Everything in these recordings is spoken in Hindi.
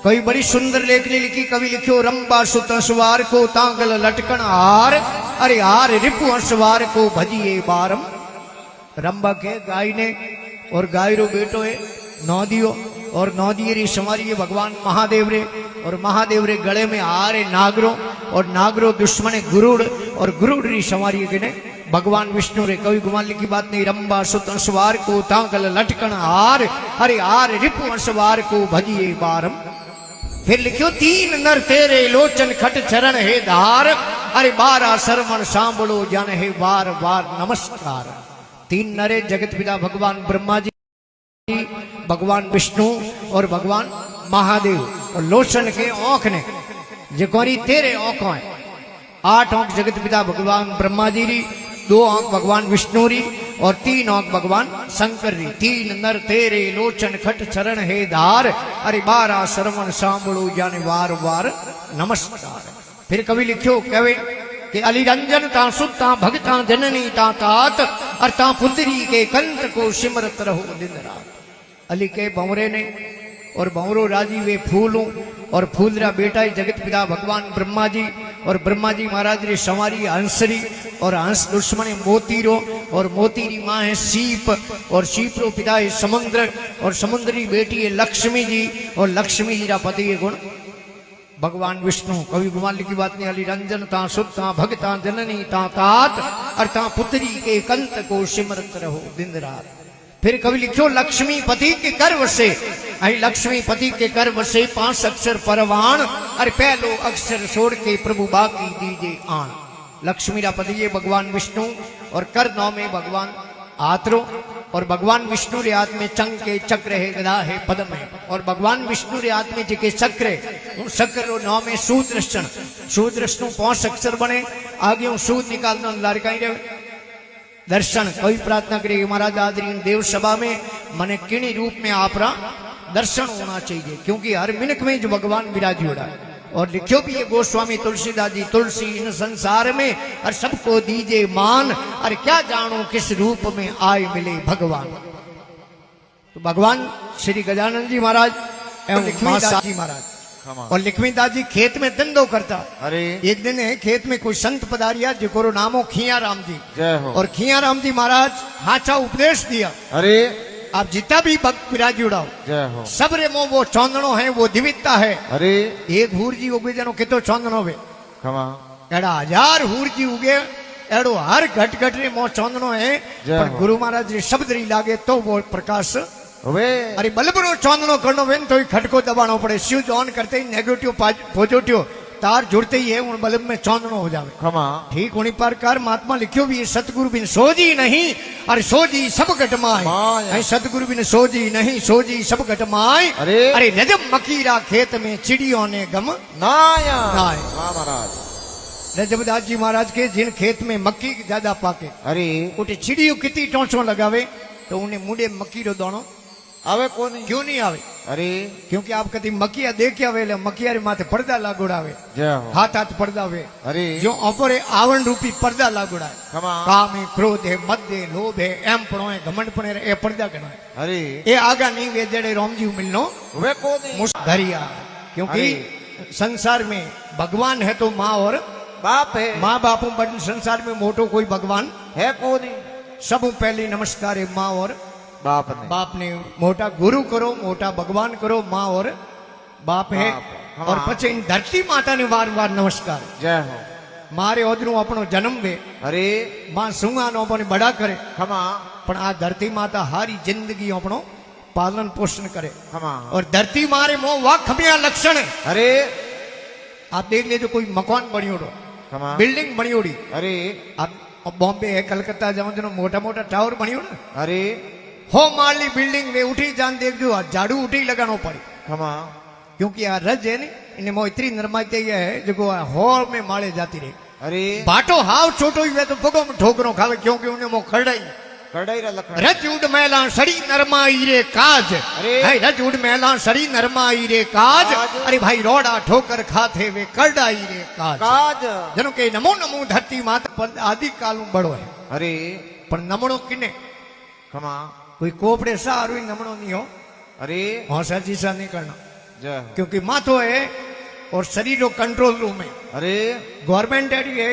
कोई बड़ी सुंदर लेखनी लिखी, कवि लिखियो रंबा सुत हंसवार को तांगल लटकन हार, अरे हार रिपु हंसवार को भजिए बारम। रंबा के गाय ने और गाय रो बेटो है नौदियो, और नौदिये री संवारी भगवान महादेव रे, और महादेव रे गले में हारे नागरो, और नागरो दुश्मने गुरुड़, और गुरुड़ री संवारी के ने भगवान विष्णु रे। कवि गुमान लिखी बात नहीं, रंबा सुत हंसवार को तांगल लटकन हार, अरे हार रिपु हंसवार को भजिए बारम। फिर लिखियो तीन नर तेरे लोचन खट चरण हे धार, अरे बारा सरवण सांभलो जन हे बार बार नमस्कार। तीन नरे जगत पिता भगवान ब्रह्मा जी, भगवान विष्णु और भगवान महादेव, और लोचन के औंख ने जकोरी तेरे औंखों है। 8 औंख जगत पिता भगवान ब्रह्मा जी री, 2 औंख भगवान विष्णु री, और 3 औंख भगवान शंकर री। तीन नर तेरे लोचन खट चरण हे धार, अरे 12 सरवण सांभळो जाने वार वार नमस्कार। फिर कवि लिखियो कहे कि अली रंजन ता सुता भगता जननी ता तात, और ता पुत्री के कंठ को सिमरत रहो दिन रात। अली के भंवरे ने और भंवरो राजी वे फूलों, और फूलरा बेटा जगत पिता भगवान ब्रह्मा जी, और ब्रह्मा जी महाराज री संवारी हंसरी, और हंस दुश्मन मोतीरो, और मोतीरी माँ है सीप, और सीप रो पिता है समुद्र, और समुद्री बेटी है लक्ष्मी जी, और लक्ष्मी जी रा पति है गुण भगवान विष्णु। कवि गुमान लिखी बात नहीं, अली रंजन ता सुता भगता जननी ता तात, और ता पुत्री के कंत को सिमरत रहो दिन रात। फिर कवि लिखियो लक्ष्मी पति के कर वसे, आई लक्ष्मी पति के कर वसे 5 अक्षर परवान, अरे पहलो अक्षर छोड़ के प्रभु बाकी दीजे आन। लक्ष्मी रा पति ये भगवान विष्णु, और कर नौ में भगवान आत्रो, और भगवान विष्णु रे हाथ में चंग के चक्र है, गदा है, पद्म है, और भगवान विष्णु रे हाथ में जिके चक्र है, चक्र रो नौ में सूदृष्ण, सूदृष्णु 5 अक्षर बने, आगे हूँ सूद निकालना लारकाई रे दर्शन। कवि प्रार्थना करेगी महाराज आज देव सभा में मने किणी रूप में आपरा दर्शन होना चाहिए, क्योंकि हर मिनक में जो भगवान विराजी हो रहा है। और लिखियो भी ये गोस्वामी तुलसीदास जी, तुलसी इन संसार में और सबको दीजे मान, अरे क्या जानो किस रूप में आए मिले भगवान। तो भगवान श्री गजानन जी महाराज एवं लक्ष्मीदास जी महाराज, और लक्ष्मीदास जी खेत में धंधो करता। अरे एक दिन है खेत में कोई संत पधारिया जिको नामो खियाराम जी, और खियाराम जी महाराज हाचा उपदेश दिया, अरे आप जितना भी भक्त विराजी उड़ाओ सबरे मो वो चौंदनो है, वो दिविता है। अरे एक हूर जी उगे जनो कितो चौंदनो वे, एड़ा 1000 हूर जी उगे, एड़ो हर घट घट रे मो चौंदनो है, पर गुरु महाराज रे शब्द री लागे तो वो प्रकाश वे। अरे बल्बरो चौंदनो करनो वेन तो ही खटको दबानो पड़े, स्विच ऑन करते ही नेगेटिव पॉजिटिव तार जुड़ते ही है उन बल्ब में चौंदनो हो जावे। ठीक होने प्रकार महात्मा लिखियो भी सतगुरु बिन सोजी नहीं, अरे सोजी सब घटमाए, सतगुरु बिन सोजी नहीं, सोजी सब घटमाए। अरे रजब मकीरा खेत में चिड़ियों ने गम नाया। महाराज रजबदास जी महाराज के जिन खेत में मक्की ज्यादा पाके, अरे उठे चिड़ियों कितनी टोंचो लगावे तो उन्हें मुंडे मक्की रो दानो आवे कौन, क्यों नहीं आवे? अरे क्योंकि आप कभी मकिया देख्या वे, मकिया रे माथे पर्दा लागोड़ावे, हाथ हाथ पर्दा वे, अरे जो ऊपर आवरण रूपी पर्दा लागोड़ा, काम है, क्रोध है, मद है, लोभ है, एम पणो है, घमंड पण है, ए पर्दा गणो है। अरे ए आगा नहीं वे जड़े रामजी मिलनो वे कौन मुस्धरिया, क्योंकि संसार में भगवान है तो माँ और बाप है, माँ बाप बन संसार में मोटो कोई भगवान है कौन। सब पहले नमस्कार है माँ और बाप ने मोटा गुरु करो, मोटा भगवान करो, माँ और बाप है। और पछे इन धरती माता ने वार वार नमस्कार। जय हो मारे ओदरू अपनो जन्म वे, अरे मां सुंगा नो अपने बड़ा करे, पण आ धरती माता हारी जिंदगी अपनो पालन पोषण करे। और धरती मारे मो वाह खमिया लक्षण है। अरे आप देख लीजिए कोई मकान बनियोड़ो, बिल्डिंग बनियोड़ी, अरे आप बॉम्बे है कलकत्ता जाओ जो मोटा मोटा टावर बनियो ना, अरे हो माली बिल्डिंग में उठी जान देख जो झाड़ू उठी लगानो पड़ी, क्योंकि आ रज है नी इन्हें मो इतनी नरमाई है जो हॉल में माले जाती रहे। अरे बाटो हाव छोटो ही तो पगो में ठोकरो खावे, क्योंकि उन्हें मो खड़ाई रज उड मैला सड़ी नरमाई रे काज। अरे रज उड मैला सड़ी नरमाई रे काज, अरे भाई रोड़ा ठोकर खाते वे करडाई रे काज। जनो के नमो नमो धरती माता आदि काल बड़ो है। अरे पर नमणो किने कोई कोपड़े सारू नमणो नहीं हो। अरे हौसा जीसा नहीं करना, जय हो। क्योंकि माथो है और शरीर रो कंट्रोल रूम है। अरे गवर्नमेंट है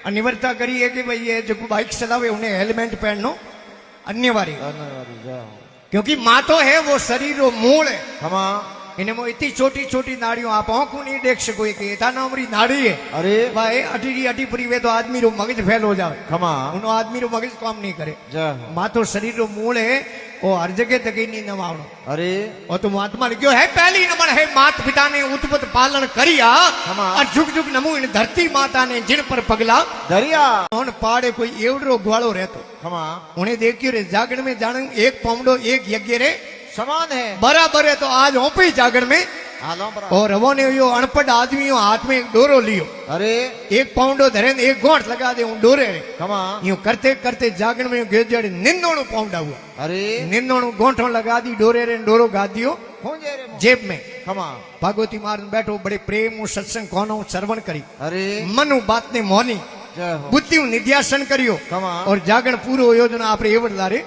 अनिवार्यता करी है कि भाई ये जो बाइक चलावे उन्हें हेलमेट पहननो अनिवार्य है। धन्यवाद जय हो। क्योंकि माथो है वो शरीर रो मूल है। क्षमा। इनमें इतनी छोटी छोटी नाड़ियों आप आंखों नहीं देख सको कि इतना नामरी नाड़ी है। अरे भाई अटी अटी पूरी वे तो आदमी रो मगज फेल हो जाए। क्षमा। उनो आदमी रो मगज काम नहीं करे। जय हो। माथो शरीर रो मूल है वो हर जगह तक ही नहीं नवावणो। अरे और तो महात्मा लिखो है पहली नमन है मात पिता ने उत्पत पालन करिया क्षमा। और जुग जुग नमो इन धरती माता ने जिन पर पगला दरिया। उन पाड़े कोई एवडो ग्वालो रहतो। क्षमा। उन्हें देखियो रे जागरण में जाने एक पाउंडो एक यज्ञ रे समान है। बराबर है। तो आज ओपी जागरण में हालो बराबर। और रवो ने यो अनपढ़ आदमी हाथ में एक डोरो लियो। अरे एक पाउंडो धरे ने एक गोठ लगा दे उन डोरे रे। क्षमा। यूं करते करते जागरण में गेजड़े निंदोणु पाउंडा हुआ। अरे निंदोणु गोठो लगा दी डोरे रे डोरो गा दियो खूंजे रे मुंह। जेब में। क्षमा। भागवती मार बैठो बड़े प्रेम सत्संग कोनो श्रवण करी। अरे मनु बात ने मोनी जय हो। बुद्धि निध्यासन करियो क्षमा। और जागरण पूरो योजना आपरे एवड़दारे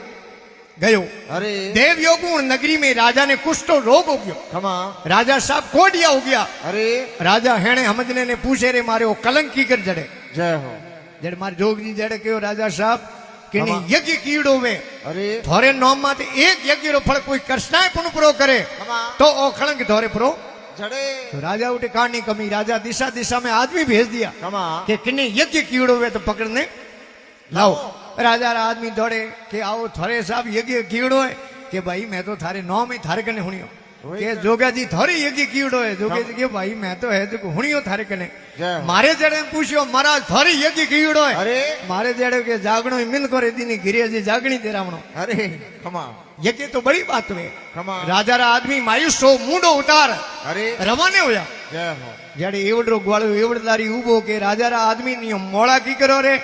गयो। अरे देव योगु नगरी में राजा ने कुष्ठ रोग हो गयो। क्षमा। राजा साहब कोडिया हो गया। अरे राजा हेणे हमजने ने पूछे रे मारे वो कलंक की कर जड़े। जय हो। जड़ मार जोग जी जड़े कहो राजा साहब कि क्षमा। यज्ञ कीड़ो वे अरे थोरे नोम माते एक यज्ञ रो फल कोई कृष्णाय पुन प्रो करे क्षमा। तो ओ कलंक धोरे प्रो। जड़े तो राजा उठे कहानी कमी राजा दिशा दिशा में आदमी भेज दिया क्षमा। कि किन्ने यज्ञ कीड़ो वे तो पकड़ने लाओ। राजा रा आदमी दौड़े कि आओ थोरे साहब यज्ञ कीड़ो है कि भाई मैं तो थारे नौ में थारे कने हुनियो के जोगा जी थोड़ी यज्ञ कीड़ो है। जोगे जी के भाई मैं तो है जो हुनियो थारे कने। जय हो। मारे जड़े पूछियो महाराज थोड़ी यज्ञ कीड़ो है। अरे मारे जड़े के जागणो मिन करे दीनी गिरिया जी जागणी देरावणो। अरे क्षमा। यज्ञ तो बड़ी बात है। क्षमा। राजा रा आदमी मायूस हो मुंडो उतार अरे रवाने होया। जय हो। जड़े एवडरो ग्वालो एवडदारी उबो के राजा रा आदमी नियो मोड़ा की करो रे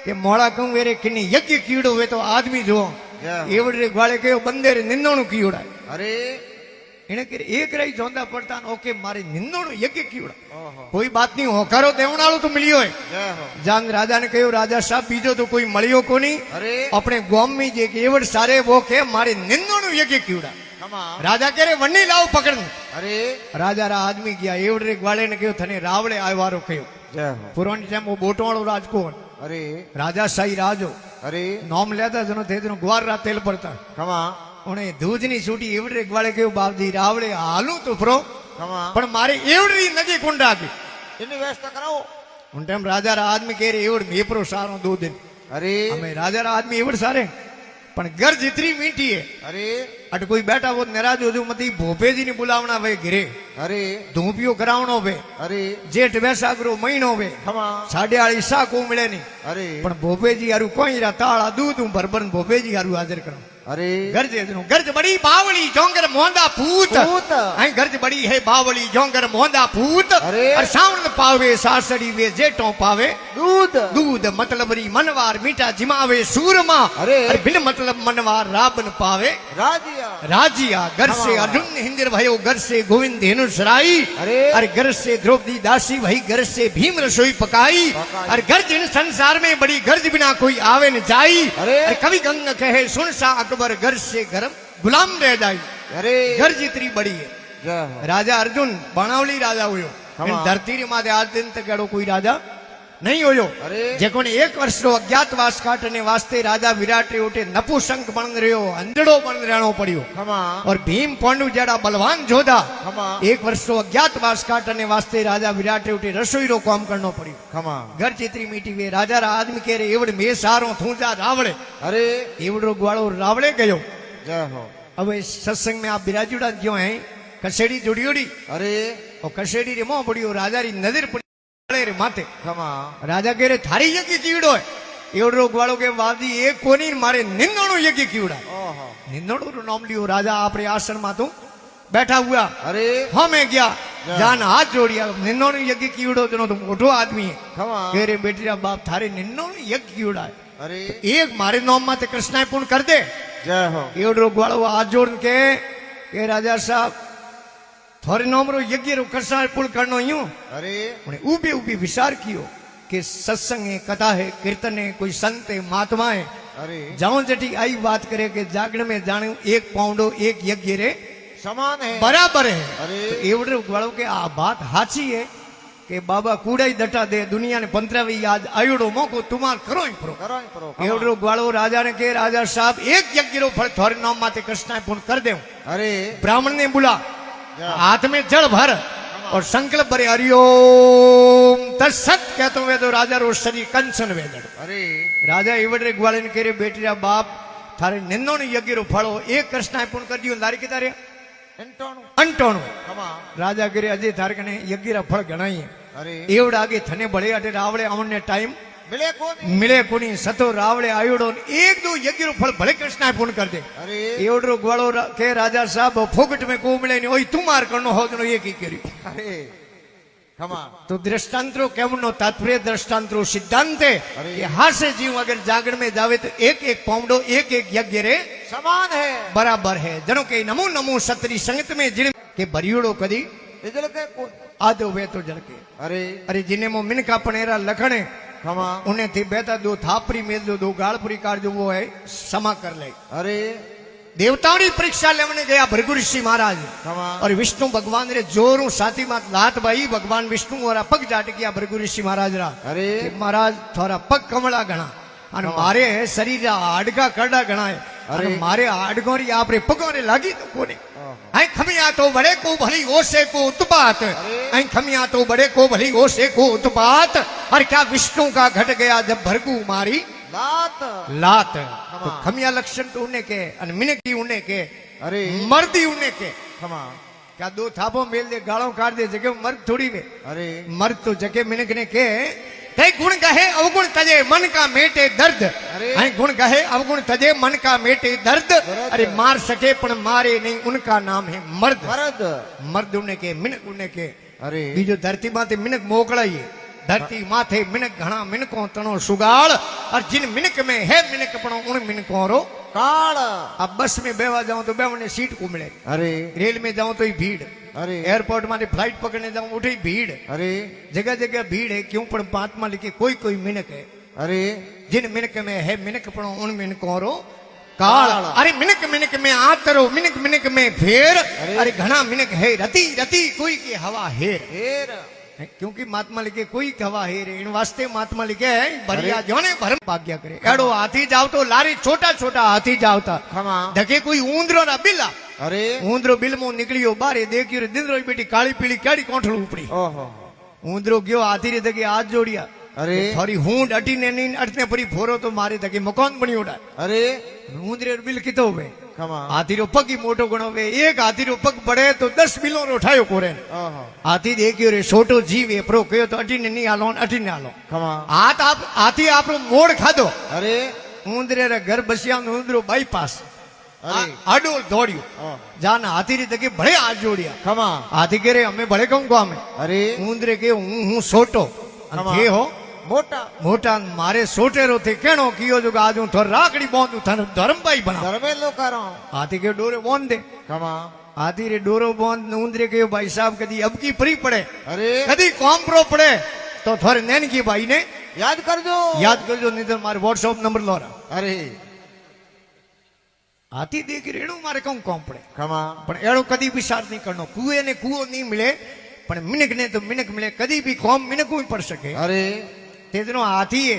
के मोड़ा कहूं वेरे किन्ने यज्ञ कीड़ो वे तो आदमी जो जय एवडरे ग्वाले के बंदे रे निंदोणु कीड़ा अरे इने के एक रही जोंदा पड़ता ओके मारे निंदोणु यज्ञ कीड़ा ओहो कोई बात नहीं होकारो देवणाळो तो मिलियो है। जय हो। जान राजा ने कहो राजा साहब बीजो तो कोई मळियो कोनी अरे अपने गाम में जे के एवड सारे वो के मारे निंदोणु यज्ञ कीड़ा। क्षमा। राजा कह रे वन्नी लाओ पकड़ने। अरे राजा रा आदमी गया एवडरे ग्वाले ने कहो थने रावळे आयवारो कहो जय हो। पुरानी टाइम वो बोटवाळो राजकोट अरे राजा शाही राजो अरे नाम लेता जनो थे जनो ग्वार रा तेल पड़ता क्षमा। उन्हें दूजनी छूटी एवडरे ग्वाले के बापजी रावड़े हालू तो प्रो क्षमा। पण मारे एवडरी नगी कुंडा की इतनी व्यवस्था कराओ। उन टाइम राजा रा आदमी कह रहे एवड मेपरो सारो 2 दिन अरे हमें राजा रा आदमी एवड सारे पण गर्ज इतनी मीठी है। अरे अट कोई बैठा वो नाराज हो जो मती भोपे जी ने बुलावना वे घिरे अरे धूपियो करावणो वे अरे जेठ वैसागरो महीनो वे क्षमा। साढ़े आड़ी सा को मिले नहीं अरे पण भोपे जी हारू कोई रा ताड़ा दूध हूं भरभर भोपे जी हारू हाजिर करो। अरे गर्ज एदनो गर्ज बड़ी बावली जोंगर मोहंदा पूत पूत। आई गर्ज बड़ी है बावली जोंगर मोहंदा पूत अरे। और सावन पावे सासड़ी वे जेठों पावे दूध। दूध मतलब री मनवार मीठा जिमावे सूरमा अरे। और बिन मतलब मनवार राबन पावे राजिया। राजिया। घर से हाँ। अर्जुन हिंदिर भयो घर से गोविंद धेनुसराई अरे। और घर से द्रौपदी दासी भाई घर से भीम रसोई पकाई पकाई। और गर्ज इन संसार में बड़ी गर्ज बिना कोई आवे न जाई। अरे। और कवि गंग कहे सुन सा अकबर घर से गरम गुलाम रह जाई। अरे गर्ज इतनी बड़ी है। जय हो। राजा अर्जुन बाणावली राजा हुयो हाँ। इन धरती रे माथे आज दिन तक एड़ो कोई राजा नहीं होयो। अरे। जेको ने 1 वर्ष रो अज्ञातवास काटने वास्ते राजा विराट रे उठे नपुसंक बन रह्यो अंधड़ो बन रहणो पड़ियो। क्षमा। और भीम पांडु जेड़ा बलवान जोधा क्षमा। 1 वर्ष रो अज्ञातवास काटने वास्ते राजा विराट रे उठे रसोई रो काम करनो पड़ियो। क्षमा। घर चित्री मीठी वे राजा रा आदमी कह रे एवड मे सारो थू जा रावड़े अरे एवडो ग्वाड़ो रावड़े गयो। जय हो। अब इस सत्संग में आप बिराजुड़ा क्यों हैं कसेड़ी जुड़ियोड़ी अरे और कसेड़ी रे मोह पड़ियो राजा री नजर पड़ी रे माथे। क्षमा। राजा कह रे थारी यज्ञ कीड़ो है एवडो ग्वाड़ो के बादी एक कोनी मारे निंदणो यज्ञ कीड़ा ओहो निंदणो रो नाम लियो राजा आपरे आसन में तो बैठा हुआ। अरे हाँ मैं गया जान हाथ जोड़िया निंदणो यज्ञ कीड़ो जनो तो मोटो आदमी है क्षमा। कह रे बेटी रा बाप थारे निंदणो यज्ञ कीड़ा है अरे एक मारे नाम माते कृष्णाय पूर्ण कर दे। जय हो। एवडो ग्वाड़ो हाथ जोड़ के राजा साहब थोड़े नाम रो यज्ञ रो कृष्णाय पूर्ण करनो यूं। अरे उन्हें ऊबे ऊबे विचार कियो कि सत्संग है कथा है कीर्तन है कोई संत है महात्मा है अरे जाओ जटी आई बात करे कि जागरण में जाने 1 पाउंडो 1 यज्ञ रे समान है बराबर है अरे। तो एवढे वालों के आ बात हाची है कि बाबा कूड़ाई दटा दे दुनिया ने 15वीं आज आयुड़ो मोको तुम्हार करो ही प्रो करो ही करो एवढो वालो राजा ने के राजा साहब एक यज्ञ रो फल थोड़े नाम माते कृष्ण पूर्ण कर दे अरे ब्राह्मण ने बोला जा। हाथ में जल भर और संकल्प भरे हरिओम तत्सत कहते हुए तो राजा रो शरीर कंसन वेदड़ अरे राजा इवड़े ग्वाले ने केरे बेटिया बाप थारे निंदो ने यज्ञ रो फलो एक कृष्ण पूर्ण कर दियो लारी के तारे एंटोणु अंटोणु खमा राजा गिरे अजय थारे कने यज्ञ रा फल गणाई अरे एवड़ा आगे थने बड़े अटे रावड़े आवने टाइम मिले कौन मिले कोनी सतो रावड़े आयुड़ो एक दो यज्ञ रो फल भले कृष्ण पूर्ण कर दे अरे एवड़ो ग्वालो के राजा साहब फोगट में को मिले नहीं ओई तुम्हार करनो हो जनो एक ही करी अरे खमा तो दृष्टांतरो केवनो तात्पर्य दृष्टांतरो सिद्धांत है अरे। कि हास्य जीव अगर जागरण में जावे तो एक एक पाउंडो एक एक यज्ञ रे समान है बराबर है जनो के नमो नमो सतरी संगत में जिन के बरियोड़ो कदी इधर के कौन आदो वे तो जल के अरे अरे जिने मो मिनका पनेरा लखणे खमा उन्हें थी बेटा दो थापरी मेल दो गालपुरी कार जो वो है समा कर ले अरे देवताओं की परीक्षा लेने गया भृगु ऋषि महाराज खमा और विष्णु भगवान रे जोरू साथी मात लात भाई भगवान विष्णु और पग जाट गया भृगु ऋषि महाराज रा अरे કે મહારાજ થોડા પગ કમળા ઘણા અને મારે શરીર હાડકા કરડા ઘણા અને અરે. મારે હાડકોરી આપરે પગોને લાગી તો કોને ઓહો. અહીં ખમિયા તો બડે કો ભલી ઓસે કો ઉત્પાત અરે. અહીં ખમિયા તો બડે को भली ओसे को उत्पात और क्या विष्णु का घट गया जब भरगू मारी लात लात तो हाँ। खमिया लक्षण तो उन्हें के और मिनकी उन्हें के अरे मर्दी उन्हें के खमा क्या दो थापो मेल दे गालों काट दे जगह मर्द थोड़ी वे अरे मर्द तो जगे मिनक ने के कई गुण कहे अवगुण तजे मन का मेटे दर्द अरे। अरे गुण कहे अवगुण तजे मन का मेटे दर्द दर्द। अरे मार सके पण मारे नहीं उनका नाम है मर्द मर्द मर्द उन्हें के मिनक उन्हें के अरे बीजो धरती माथे मिनक मोकलाइए धरती माथे मिनक घना मिनकों तनो सुगाड़ और जिन मिनक में है मिनक पणो उन मिनकों रो काल अब बस में बेवा जाऊं तो बेवने सीट को मिले अरे रेल में जाऊं तो ही भीड़ अरे एयरपोर्ट में फ्लाइट पकड़ने जाऊं उठे भीड़ अरे जगह जगह भीड़ है क्यों पण महात्मा लिखे कोई कोई मिनक है अरे जिन मिनक में है मिनक पणो उन मिनकों रो काल काल। अरे मिनक मिनक में आतरो मिनक मिनक में फेर अरे। अरे घना मिनक है रति रति कोई की हवा हेर हेर क्योंकि महात्मा लिखे कोई की हवा हेर इन वास्ते महात्मा लिखे है बरिया अरे। जोने भरम भाग्य करे एड़ो हाथी जाओ तो लारी छोटा छोटा हाथी जावता खमा धके कोई ऊंदरो ना बिला अरे ऊंदरो बिल मो निकलियो बारे देखियो दिंदरो बेटी काली पीली केड़ी कोठल उपड़ी ओहो ऊंदरो गयो हाथी रे धके हाथ जोड़िया अरे थोड़ी हूंड अटीने नहीं अटने परी फोरो तो मारे धके मकान बनी उड़ा अरे ऊंदरे बिल कितो वे खमा हाथी रो पग ही मोटो गणो वे एक हाथी रो पग बढ़े तो 10 बिलो रो उठायो कोरे ओहो हाथी देखियो रे छोटो जीव ए प्रो कयो तो अटीने नहीं आलो अटीने आलो खमा हाथ आप हाथी आपरो मोड़ खादो अरे ऊंदरे रे घर बसिया ऊंदरो बाईपास अरे आडो दौड़ियो ओह जान हाथी रे धके बड़े हाथ जोड़िया खमा हाथी के रे हमें बड़े कहूं को हमें अरे ऊंदरे के हूं सोटो खमा। थे हो मोटा मोटा मारे सोटेरो थे केणो कियो जो आज हूं थोर राकड़ी बोंदू थन धर्मभाई बना धर्मे लो करो हाथी के डोरे बोंद दे खमा हाथी रे डोरो बोंद ऊंदरे के भाई साहब कदी अब की परी पड़े अरे कदी कॉम्प्रो पड़े तो थोरे नैन की भाई ने याद कर जो याद करजो नहीं तो मारे व्हाट्सएप नंबर लो रहा अरे हाथी देख रेणु मारे कहूं कौन पड़े खमा पण एड़ो कदी विचार नहीं करनो कुएं ने कुओ नहीं मिले पण मिनक ने तो मिनक मिले कदी भी कौम मिनक ही पड़ सके अरे तेजनो हाथी है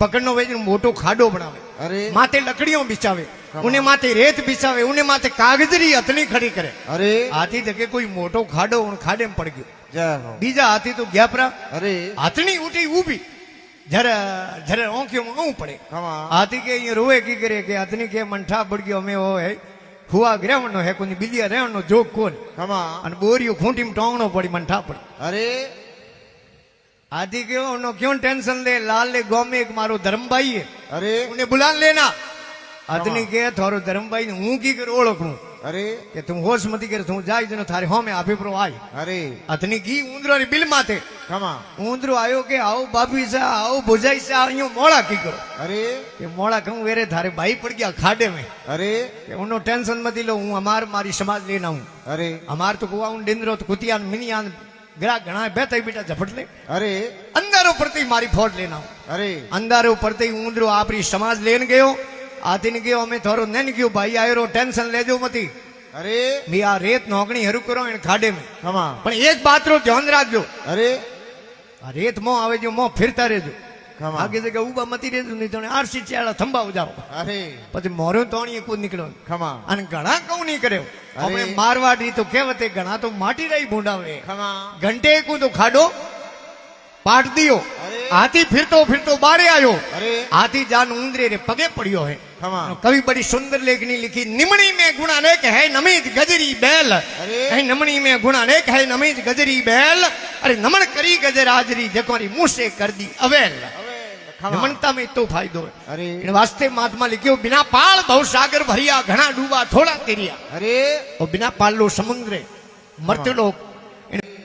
पकड़नो वे मोटो खाडो बनावे अरे माथे लकड़ियों बिछावे उन्हें माथे रेत बिछावे उन्हें माथे कागजरी हथनी खड़ी करे अरे हाथी जगे कोई मोटो खाडो उन खाडे में पड़ गयो जय हो बीजा हाथी तो गया परा अरे हथनी उठी ऊभी जरा जरा ओंखियों में आऊं पड़े खमा हाथी के ये रोए की करे के हथनी के मंठा पड़ गयो हमें वो है हुआ ग्रहण है कोनी बिलिया रहण जोग कोन खमा अन बोरियो खूंटी में टोंगणो पड़ी मंठा पड़ी अरे हाथी के उन्होंने क्यों टेंशन ले लाल ले गांव में एक मारो धर्मभाई है अरे उन्हें बुला लेना हाथनी के थारो धर्मभाई ने हूं की कर ओळखणू अरे કે તું હોશ મતી કરે તું જાય જનો થારે હોમે આપી પ્રો આય अरे અતની ગી ઊંદરો ની બિલ માથે खमा ઊંદરો આયો કે આવો બાપી સા આવો ભુજાઈ સા અહીંયા મોળા की करो अरे કે મોળા કહું વેરે થારે ભાઈ પડ ગયા ખાડે में अरे કે ઉનો ટેન્શન મતી લો હું અમાર મારી સમાજ લેना हूं अरे અમાર તો કુવા ઉન ડિંદરો તો કુતિયાન મિનિયાન ગરા ઘણા બેતા બેટા ઝપટ ले अरे અંધારો પડતી મારી ફોડ લેना हूं अरे અંધારો પડતી ઊંદરો આપણી સમાજ લેન ગયો આથી ગયો અમે થોરો નેન ગયો ભાઈ આયરો ટેન્શન લેજો મતી अरे मैं आ रेत नौकनी हरू करो इन खाडे में खमा पण एक बात रो ध्यान राखजो अरे आ रेत मो आवे जो मो फिरता रेजो खमा आगे जगह उबा मती रेजो नहीं तो आरसी चाला थंबाव जाओ अरे પછી મોરો તોણી કૂદ નીકળો खमा અને ઘણા કઉ નહીં કર્યો અરે. આપણે મારવાડી તો કહેવતે ઘણા તો માટી રહી ભૂંડાવે खमा ઘંટે કુ તો ખાડો પાટ દિયો અરે. હાથી ફિરતો ફિરતો બારે આવ્યો अरे हाथी जान उंदरे रे पगे पड़ियो है खमा कवि बड़ी सुंदर लेखनी लिखी निमणी में गुणा नेक है नमीज गजरी बैल अरे. है निमणी में गुणा नेक है नमीज गजरी बैल अरे नमन करी गजर हाजरी जकोरी मुंह से कर दी अवेल खमा नमनता में तो फायदो है अरे इन वास्ते महात्मा लिखियो बिना पाल भव सागर भरिया घना डूबा थोड़ा तेरिया अरे और बिना पाल लो समुद्र मरते लोग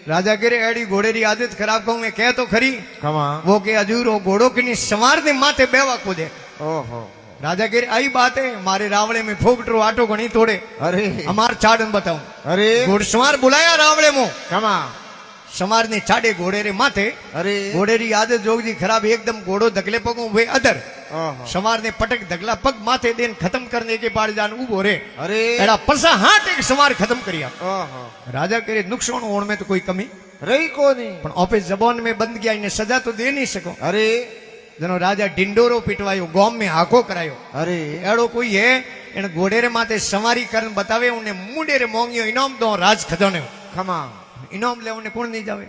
राजा के रे एडी घोड़े री आदत खराब कहूं मैं कह तो खरी खमा वो के अजूरो घोड़ो की सवार ने माथे बेवा को दे ओहो राजा के रे आई बात है मारे रावड़े में फोकटरो आटो घणी तोड़े अरे हमार चाड़न बताऊं अरे घोड़सवार बुलाया रावड़े मो खमा समार ने चाड़े घोड़े रे माथे अरे घोड़े री आदत जोगजी खराब एकदम घोड़ो धकले पगों वे अदर ओहो समार ने पटक धगला पग माथे देन खत्म करने के बाद जान उबो रे अरे एड़ा पसा हाथ एक समार खत्म करिया ओहो राजा करे नुकसान होने में तो कोई कमी रही कोनी पण ऑफिस जबान में बंद किया इन्हें सजा तो दे नहीं सको अरे जनो राजा ढिंडोरो पिटवायो गॉम में हाको करायो अरे एड़ो कोई है इन घोड़े रे माथे सवारी करन बतावे उन्हें मुंडे रे मोंगियो इनाम दो राज खजाने खमा इनाम ले उन्हें कौन नहीं जावे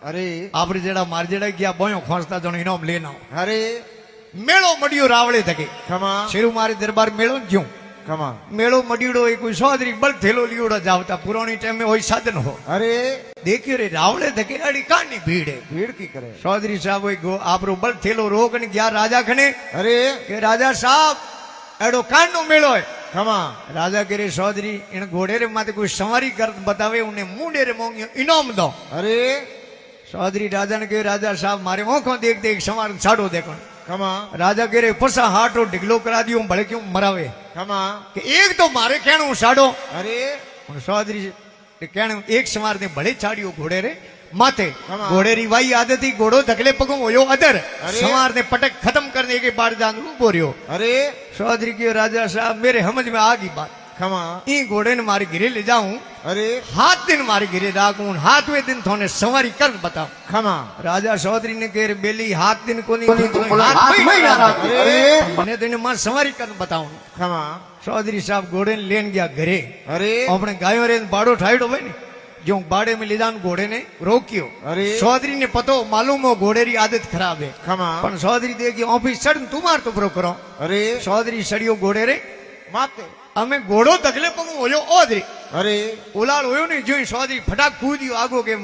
अरे आपरे जेड़ा मार जेड़ा गया बोयो खोसता जनो इनाम लेना हो। अरे मेलो मडियो रावड़े थके खमा शेरू मारे दरबार मेलो ज्यो खमा मेलो मडियोड़ो एक कोई सौदरी बल थेलो लियोड़ा जावता पुरानी टाइम में वही साधन हो अरे देखियो रे रावड़े थके अड़ी कानी भीड़ है भीड़ की करे चौधरी साहब वही गो आपरो बल थेलो रोक ने गया राजा खने अरे के राजा साहब एडो कान नो मेलो है खमा राजा के रे चौधरी इन घोड़े रे माथे कोई सवारी कर बतावे उन्हें मुंडे रे मोंगियो इनाम दो अरे चौधरी राजा ने कहे राजा साहब मारे आंखों देख देख सवार छाड़ो देखो खमा राजा के रे फसा हाटो ढिगलो करा दियो भले क्यों मरावे खमा कि एक तो मारे कहणो साड़ो अरे चौधरी कहणो एक सवार ने भले छाड़ियो घोड़े रे माथे हाँ। घोड़े री वाई आदत ही घोड़ो धकले पगो होयो अदर अरे। सवार ने पटक खत्म करने के बाद जान उबो रह्यो अरे चौधरी के राजा साहब मेरे समझ में आ गई बात खमा ई घोड़े ने मारे घिरे ले जाऊं अरे हाथ दिन मारे घिरे राखूं हाथवे दिन थोने सवारी कर बताऊं खमा राजा चौधरी ने कह बेली हाथ दिन को नहीं हाथ में ही ना राखो। अरे मैंने तो इन्हें मार सवारी कर बताऊं खमा चौधरी साहब घोड़े ने लेन गया घरे अरे अपने गायों रे बाड़ो ठाइडो भाई ने जो बाड़े में ले जान घोड़े ने रोकियो अरे चौधरी ने पतो मालूम हो घोड़े री आदत खराब है खमा पण चौधरी देखी ऑफिस चढ़ तुम्हार तो प्रो करो अरे चौधरी सड़ियो घोड़े रे माते અમે ઘોડો તકલે પગું હોયો ઓદરી अरे ઉલાળ હોયો ને જોઈ ચૌધરી ફટાક કૂદ્યો આગો કે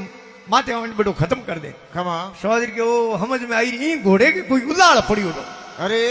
માથે આવીને બેટો ખતમ કર દે खमा चौधरी के वो समझ में आई ई घोड़े के कोई उलाड़ पड़ियो तो अरे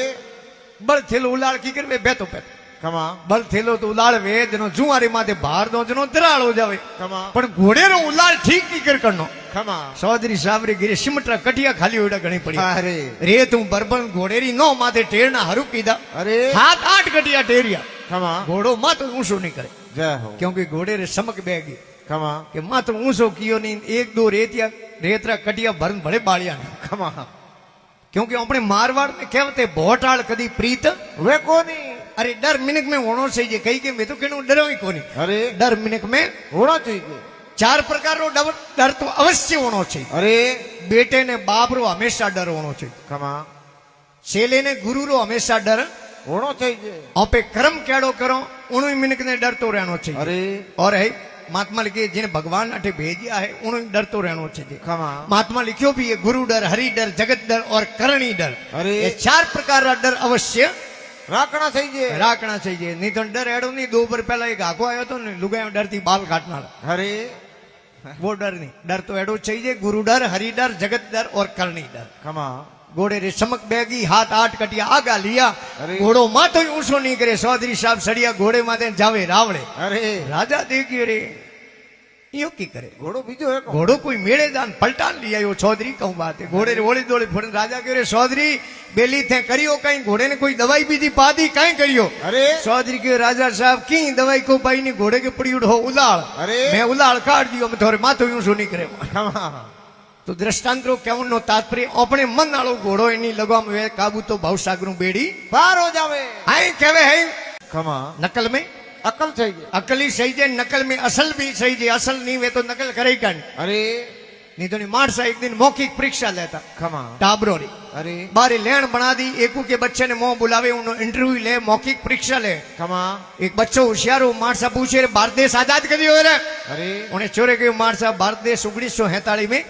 बल थेलो उलाड़ की कर वे बेतो पेत खमा बल थेलो तो उलाड़ वे जनो जुआरे माथे भार दो जनो दराड़ हो जावे खमा पण घोड़े रो उलाड़ ठीक की कर करनो खमा चौधरी साहब रे गिरे सिमटरा कटिया खाली होड़ा घणी पड़ी अरे रे तू बरबन घोड़े री नो माथे टेरना हरू कीदा अरे 7-8 कटिया टेरिया खमा घोड़ो माथ ऊंचो नहीं करे जय हो क्योंकि घोड़े रे समक बेगी खमा कि मात्र ऊंचो कियो नहीं एक दो रेतिया रेतरा कटिया भरन भले बालिया ने खमा क्योंकि अपने मारवाड़ में कहते भोटाल कदी प्रीत वे कोनी अरे डर मिनक में होना चाहिए कहीं के मैं तो कहूं डरो ही कोनी अरे डर मिनक में होना चाहिए 4 प्रकार रो डर तो अवश्य होना चाहिए अरे बेटे ने बाप रो हमेशा डर होना चाहिए खमा चेले ने गुरु रो हमेशा डर होना चाहिए आपे कर्म केड़ो करो उन मिनक ने डर तो रहना चाहिए अरे और है महात्मा लिखे जिन्हें भगवान अठे भेजिया है उन डर तो रहना चाहिए खमा महात्मा लिखियो भी ये गुरु डर हरि डर जगत डर और करणी डर अरे ये 4 प्रकार का डर अवश्य राखना चाहिए राखना चाहिए नहीं तो डर एड़ो नहीं 2 बार पहला एक आखो आयो तो लुगाई डर थी बाल काटना अरे वो डर नहीं डर तो एड़ो चाहिए गुरु डर हरि डर जगत डर और करणी डर खमा घोड़े रे समक बैगी हाथ 8 कटिया आगा लिया अरे। घोड़ो माथो ऊंचो नहीं करे चौधरी साहब सड़िया घोड़े माथे जावे रावड़े अरे राजा देखियो रे यो की करे घोड़ो बीजो है घोड़ो कोई मेड़े जान पलटान लिया यो चौधरी कहूं बात है घोड़े रे ओली दोली फोड़न राजा के रे चौधरी बेली थे करियो कहीं घोड़े ने कोई दवाई भी दी पादी कहीं करियो अरे चौधरी के राजा साहब की दवाई को पाई नहीं घोड़े के पड़ी उठो उलाड़ अरे। मैं उलाड़ काट दियो मैं थोड़े माथो यूं सो नहीं करे खमा तो दृष्टांतरो केवन नो तात्पर्य अपने मन वालो घोड़ो एनी लगाम वे काबू तो भाव सागरू बेड़ी पार हो जावे आई कहवे है खमा नकल में અકલ થઈ ગઈ. अकली सही जे नकल में असल भी सही जे असल नहीं वे तो नकल करे ही कान અરે नहीं तो नहीं मारसा एक दिन मौखिक परीक्षा लेता ખમા. टाबरो री અરે बारे लेन बना दी एकू के बच्चे ने मोह बुलावे उन्हों इंटरव्यू ले मौखिक परीक्षा ले ખમા. एक बच्चो होशियार हो मारसा पूछे रे भारत देश आजाद कदी हो रे અરે उन्हें चोरे के मारसा भारत देश 1947 में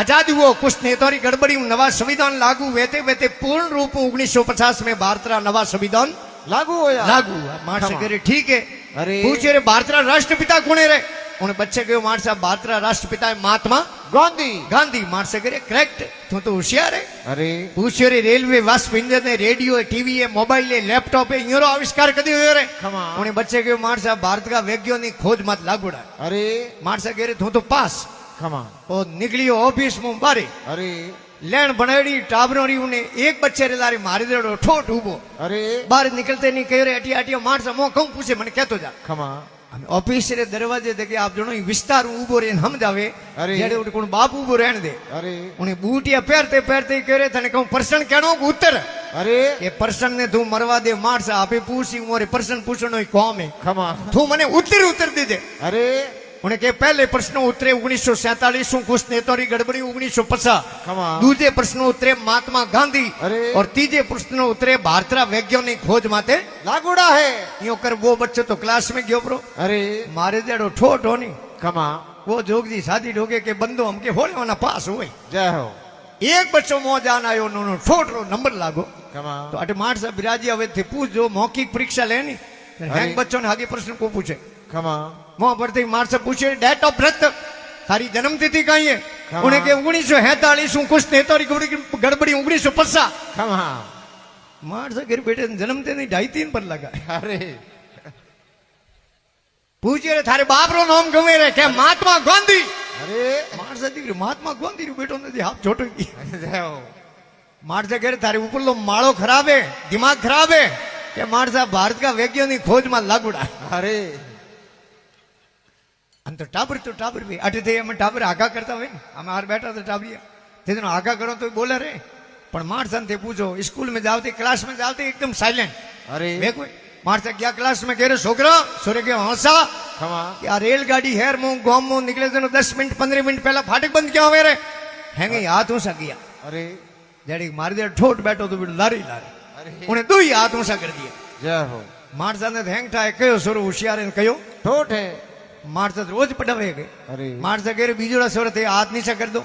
आजाद हुआ कुछ नेतारी गड़बड़ी नवा संविधान लागू वेते वेते पूर्ण रूप 1950 में भारत रा नवा संविधान લાગુ હોયા. लागू हुआ मारसा खमा. कह रे ठीक है अरे पूछे रे भारत रा राष्ट्रपिता कौन है रे उन्हें बच्चे कहो मारसा भारत रा राष्ट्रपिता है महात्मा ગાંધી. गांधी मारसा कह रे करेक्ट तू तो होशियार है અરે पूछे रे रेलवे वाष्प इंजन है रेडियो है टीवी है मोबाइल है लैपटॉप है यूरो आविष्कार कदी हुए रे ખમા. उन्हें बच्चे कहो मारसा भारत का वैज्ञानिक खोज मत लागूड़ा અરે मारसा कह रे तू तो पास ખમા. और निकलियो ऑफिस में बारे અરે लेन बनाड़ी टाबरोरी उन्हें एक बच्चे रे लारी मारी देड़ो ठोट उबो અરે बाहर निकलते नहीं कहो रे अटी अटी मारसा मो कहूं पूछे मन कहतो जा ખમા. અને ઓફિસ રે દરવાજે દેખે આપ જણો ઈ વિસ્તાર ઉભો રે હમ જાવે અરે. જેડે ઉઠ કોણ બાપ ઉભો રહેણ દે અરે ઉને બૂટિયા પહેરતે પહેરતે કરે તને કહું પ્રશ્ન કેનો ઉત્તર અરે એ પ્રશ્ન ને તું મરવા દે મારસા આપે પૂછી મોરે પ્રશ્ન પૂછણો ઈ કોમ હે ખમા. તું મને ઉત્તર દે દે અરે उन्हें के पहले प्रश्न उत्तरे 1947 कुछ नेतारी गड़बड़ी 1950 ખમા. दूजे प्रश्न उत्तरे महात्मा गांधी अरे. और तीजे प्रश्न उत्तरे भारत रा वैज्ञानिक खोज माते લાગુડા હે. यो कर वो बच्चो तो क्लास में गयो प्रो અરે मारे जेड़ो ठोट होनी ખમા. वो जोगजी शादी ढोके के बंदो हमके होले वाला पास हुए જય हो. एक बच्चो मो जान आयो नो ठोट रो नंबर लागो ખમા. तो अटे मार साहब बिराजी हवे थे पूछ जो मौखिक परीक्षा लेनी हैंग बच्चों ने आगे प्रश्न को पूछे ખમા. मोह पड़ते मार साहब पूछे डेट ऑफ बर्थ थारी जन्म तिथि कहीं है हाँ। उन्हें के 1947 कुछ नेतारी गड़बड़ी 1950 ખમા. मार साहब गिर बेटे जन्म तिथि 2.5-3 पर लगा અરે पूछे रे थारे बाप रो नाम गवे रे के महात्मा गांधी અરે मार साहब दी महात्मा गांधी रो बेटो ने हाथ छोटो की જય हो. मार साहब कह रहे थारे ऊपर लो माड़ो खराब है दिमाग खराब है कि मार साहब भारत का वैज्ञानिक खोज में लागूड़ा અરે हम तो टाबर भी अटे थे हम टाबर आगा करता हुए हम हार बैठा तो टाबरिया ते दिन आगा करो तो बोले रे पण मार सन थे पूछो स्कूल में जाते क्लास में जाते एकदम साइलेंट અરે वे कोई मार से क्या क्लास में कह रहे छोकरा सोरे के हंसा ખમા. या रेलगाड़ी हेर मुंह गांव मुंह निकले तो 10 मिनट 15 मिनट पहला फाटक बंद क्या हुए रे हैंगे हाथ ऊंचा किया અરે जड़ी मार दे ठोट बैठो तो बिल्कुल लारी लारी અરે उन्हें दो ही हाथ ऊंचा कर दिया જય हो. मार सन ने हैंग था कहो सोरो होशियार ने कहो ઠોઠ હે. मार से रोज पटावे गए અરે मार से कह रहे बीजोड़ा सोरे थे हाथ नीचा कर दो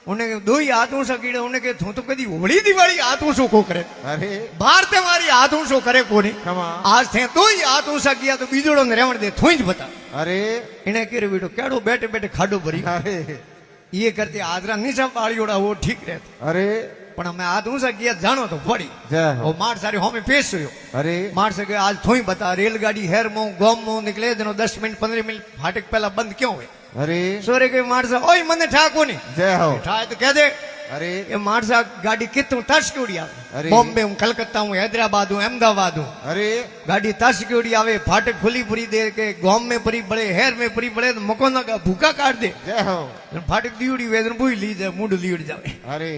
उन्हें दो ही हाथ ऊंचा कीड़े उन्हें कहे तू तो कदी होली दिवाली हाथ ऊंचो को करे અરે बाहर ते मारी हाथ ऊंचो करे कोनी ખમા. आज थे दो ही हाथ ऊंचा किया तो बीजोड़ो ने रेवण दे थू ही बता અરે इन्हें कह रहे बेटो केड़ो बैठे बैठे खाडो भरी અરે ये करते आदरा नीचा पाड़ीओड़ा वो ठीक रहते અરે पण हमें हाथ ऊंचा किया जानो तो पड़ी જય वो हो. मार सारे होमे पेश हुयो અરે मार सके आज थू ही बता रेलगाड़ी हेर मुंह गोम मुंह निकले दिनो 10 मिनट 15 मिनट फाटक पहला बंद क्यों हुए અરે सोरे के मार सा ओए मने ठा कोनी જય हो. ठाए तो कह दे અરે ये मारसा गाड़ी कितों तश की उड़ी आवे अरे। बॉम्बे हूँ कलकत्ता हूँ हैदराबाद हूँ अहमदाबाद हूँ અરે गाड़ी तश की उड़ी आवे फाटक खुली पूरी दे के गांव में परी बड़े हेर में परी बड़े तो मकोना का भूखा काट दे જય हो. फाटक दी उड़ी वेदन बुई ली जाए मुंड ली उड़ जावे અરે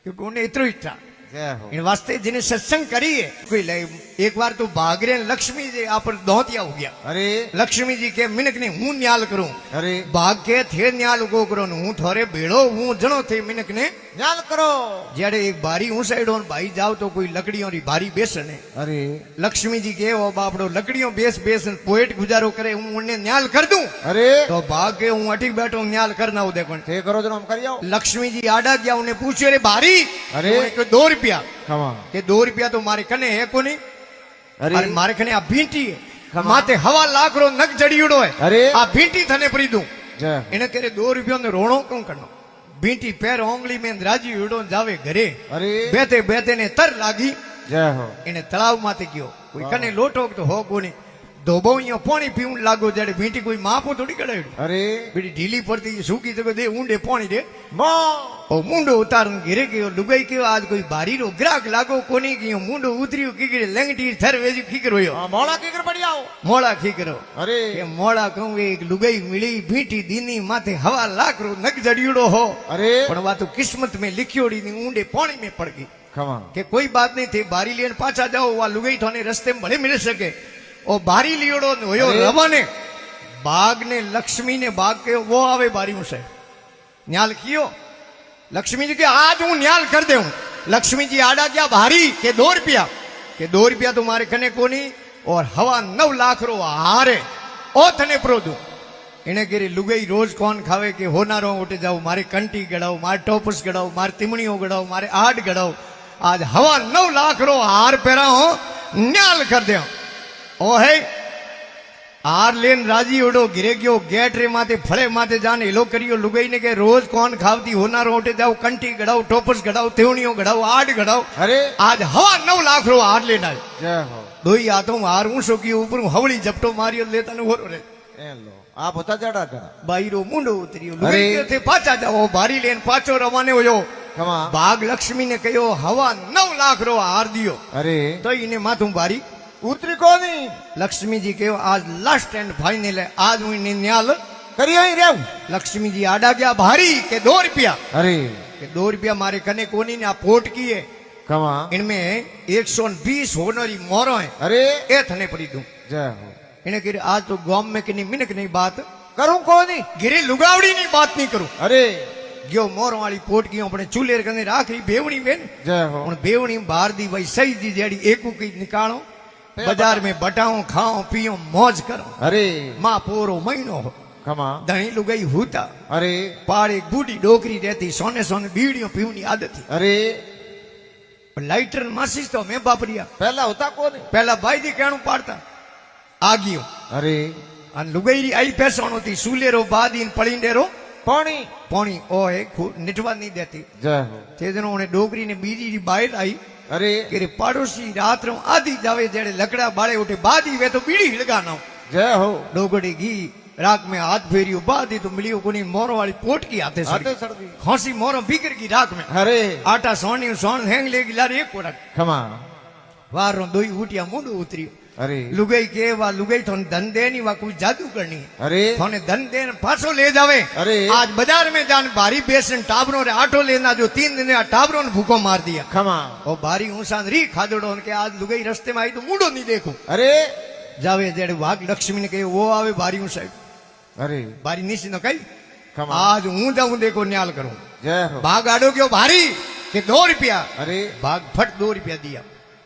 क्योंकि उन्हें इतना इच्छा જય हो. इन वास्ते जिन्हें सत्संग करी है कोई ले एक बार तो भागरे लक्ष्मी जी आप पर दौतिया हो गया અરે लक्ष्मी जी के मिनक ने हूं न्याल करूं અરે भाग के थे न्याल उगो करो हूं थोड़े बेड़ो हूं जनो थे मिनक ने જ્ઞાન કરો. जेड़े एक बारी हूं साइड और भाई जाओ तो कोई लकड़ियों री बारी बेसने અરે लक्ष्मी जी के ओ बापड़ो लकड़ियों बेस बेस पोएट गुजारो करे हूं उन्हें न्याल कर दूं અરે तो भाग के हूं अटी बैठो न्याल करना हो देखो તે કરો છો આમ કરી આવો. लक्ष्मी जी आडा गया उन्हें पूछे रे बारी अरे। उन्हें कहा, 2 रुपया ખમા. के 2 रुपया तो मारे कने है कोनी અરે अरे मारे कने आ भींटी है खमा। माते हवा लाख रो नक जड़ीड़ो है अरे। आ भींटी थने परी दूं જય हो. इन्हें करे 2 रुपया ने रोणो क्यों करनो भींटी पैर ओंगली में राजी उड़ो जावे घरे અરે बेते बेते ने तर लागी જય हो. એને તળાવ માથે ગયો કોઈ વાહ. કને લોટો તો હો કોની ધોબો અહીંયા પાણી પીવું લાગો જ્યારે ભીંટી કોઈ માપો થોડી કડાયું અરે બીડી ઢીલી પડતી સૂકી તો દે ઊંડે પાણી દે મો ઓ મુંડો ઉતારણ ઘેરે ગયો લુગાઈ ગયો આજ કોઈ બારીરો ગ્રાહક લાગો કોની ગયો મુંડો ઉતર્યું કીકડે લેંગટી થર વેજી ખીકરોયો મોળા કીકર પડી આવો. મોળા ખીકરો અરે કે મોળા કહું એક લુગાઈ મિળી ભીંટી દીની માથે હવા લાકરો નગ જડિયુડો હો અરે પણ વા તો કિસ્મત में लिखियोड़ी नी ऊंडे पानी में पड़ गई ખમા. कि कोई बात नहीं थी बारी लेने पाछा जाओ वहाँ लुगाई थाने रस्ते में भले मिल सके ઓ બારી લીઓડો હોયો અરે. રવાને બાગ ને લક્ષ્મી ને બાગ કે વો આવે બારી છે ન્યાલ કિયો लक्ष्मी जी के आज हूं न्याल कर दे हूं लक्ष्मी जी आड़ा क्या भारी के 2 रुपया तुम्हारे कने कोनी और हवा 9 लाख रो हारे ओ थने प्रोदू इने केरी लुगई रोज कौन खावे के होनारो उठे जाओ मारे कंटी गड़ाओ मारे टोपस गड़ाओ मारे तिमणियों गड़ाओ मारे आड़ गड़ाओ आज हवा 9 लाख रो हार पेरा हो न्याल कर दे ओ है हार लेन राजी ओडो गिरे गयो गेट रे माथे फळे माथे जाने एलो करियो लुगाई ने के रोज कौन खावती होना रोटे जाओ कंटी गड़ाओ टोपस गड़ाओ तेवणियों गड़ाओ आड़ गड़ाओ अरे आज हवा 9 लाख रो हार लेना है जय हो दोई हाथों हार ऊंसो की ऊपर हवली झपटो मारियो लेता ने होरो रे ए लो आप होता जड़ा जड़ा बाईरो मुंडो उतरियो अरे। लुगाई के थे पाछा जाओ बारी लेन पाछो रवाने होयो कमा भाग लक्ष्मी ने कहो हवा 9 लाख रो हार दियो अरे तो इने माथू बारी उतरी कोनी लक्ष्मी जी कहो आज लास्ट एंड फाइनल है आज हूं इने न्याल करियो ही रेव लक्ष्मी जी आड़ा गया भारी के 2 रुपया अरे के 2 रुपया मारे कने कोनी ने आ पोट की है कमा इनमें 120 होनरी मोरो है अरे ए थने पड़ी दूं जय हो इन्हें कि आज तो गांव में किनी मिनक नहीं बात करूं कोनी गिरे लुगावड़ी नहीं बात नहीं करूं अरे गयो मोरो वाली पोट की अपने चूल्हे कने राखी बेवणी बेन जय हो हुन बेवणी बाहर दी भाई सही जी जेड़ी एकू की निकालो बाजार में बटाओ खाओ पियो मौज करो अरे मां पोरो महीनो हो कमा धनी लुगाई हुता अरे पाड़ एक बूढ़ी डोकरी रहती सोने सोने बीड़ियों पीवनी आदत थी अरे लाइटर मासी तो मैं बापरिया पहला होता कोनी पहला भाई दी कहणु पाड़ता आ गयो अरे अन लुगाई आई पैसोनो थी सूलेरो बादी पड़ींडेरो पानी पोणी ओ है निटवा नहीं देती जय हो ते दिनों उन्हें डोकरी ने बीजी री बाहर आई अरे कि पड़ोसी रात रो आधी जावे जेड़े लकड़ा बाड़े उठे बादी वे तो बीड़ी हिड़गाना जय हो डोगड़ी घी राख में हाथ फेरियो बादी तो मिलियो कोनी मोरो वाली पोट की हाथे आते सड़ी सड़ गई खोसी मोरो बिगर की राख में अरे आटा सोनी सोन हैंग लेगी लारे एक कोड़ा खमा वारो दोई उठिया मुंडो उतरियो अरे लुगाई के वा लुगाई थोन धन दे नी वा कोई जादू करनी है अरे थोने धन दे पाछो ले जावे अरे। आज बाजार में जान भारी बेसन टाबरों रे आटो लेना जो 3 दिन आ टाबरों ने भूखो मार दिया खमा ओ भारी ऊंसा री खादड़ो के आज लुगाई रस्ते में आई तो मुंडो नहीं देखो अरे जावे जेड़े वाघ लक्ष्मी ने कहे वो आवे बारी ऊंसा अरे बारी नीची न कही खमा आज हूं जाऊं देखो न्याल करूं जय हो भाग आडो क्यों भारी के 2 रुपया अरे भाग फट 2 रुपया दिया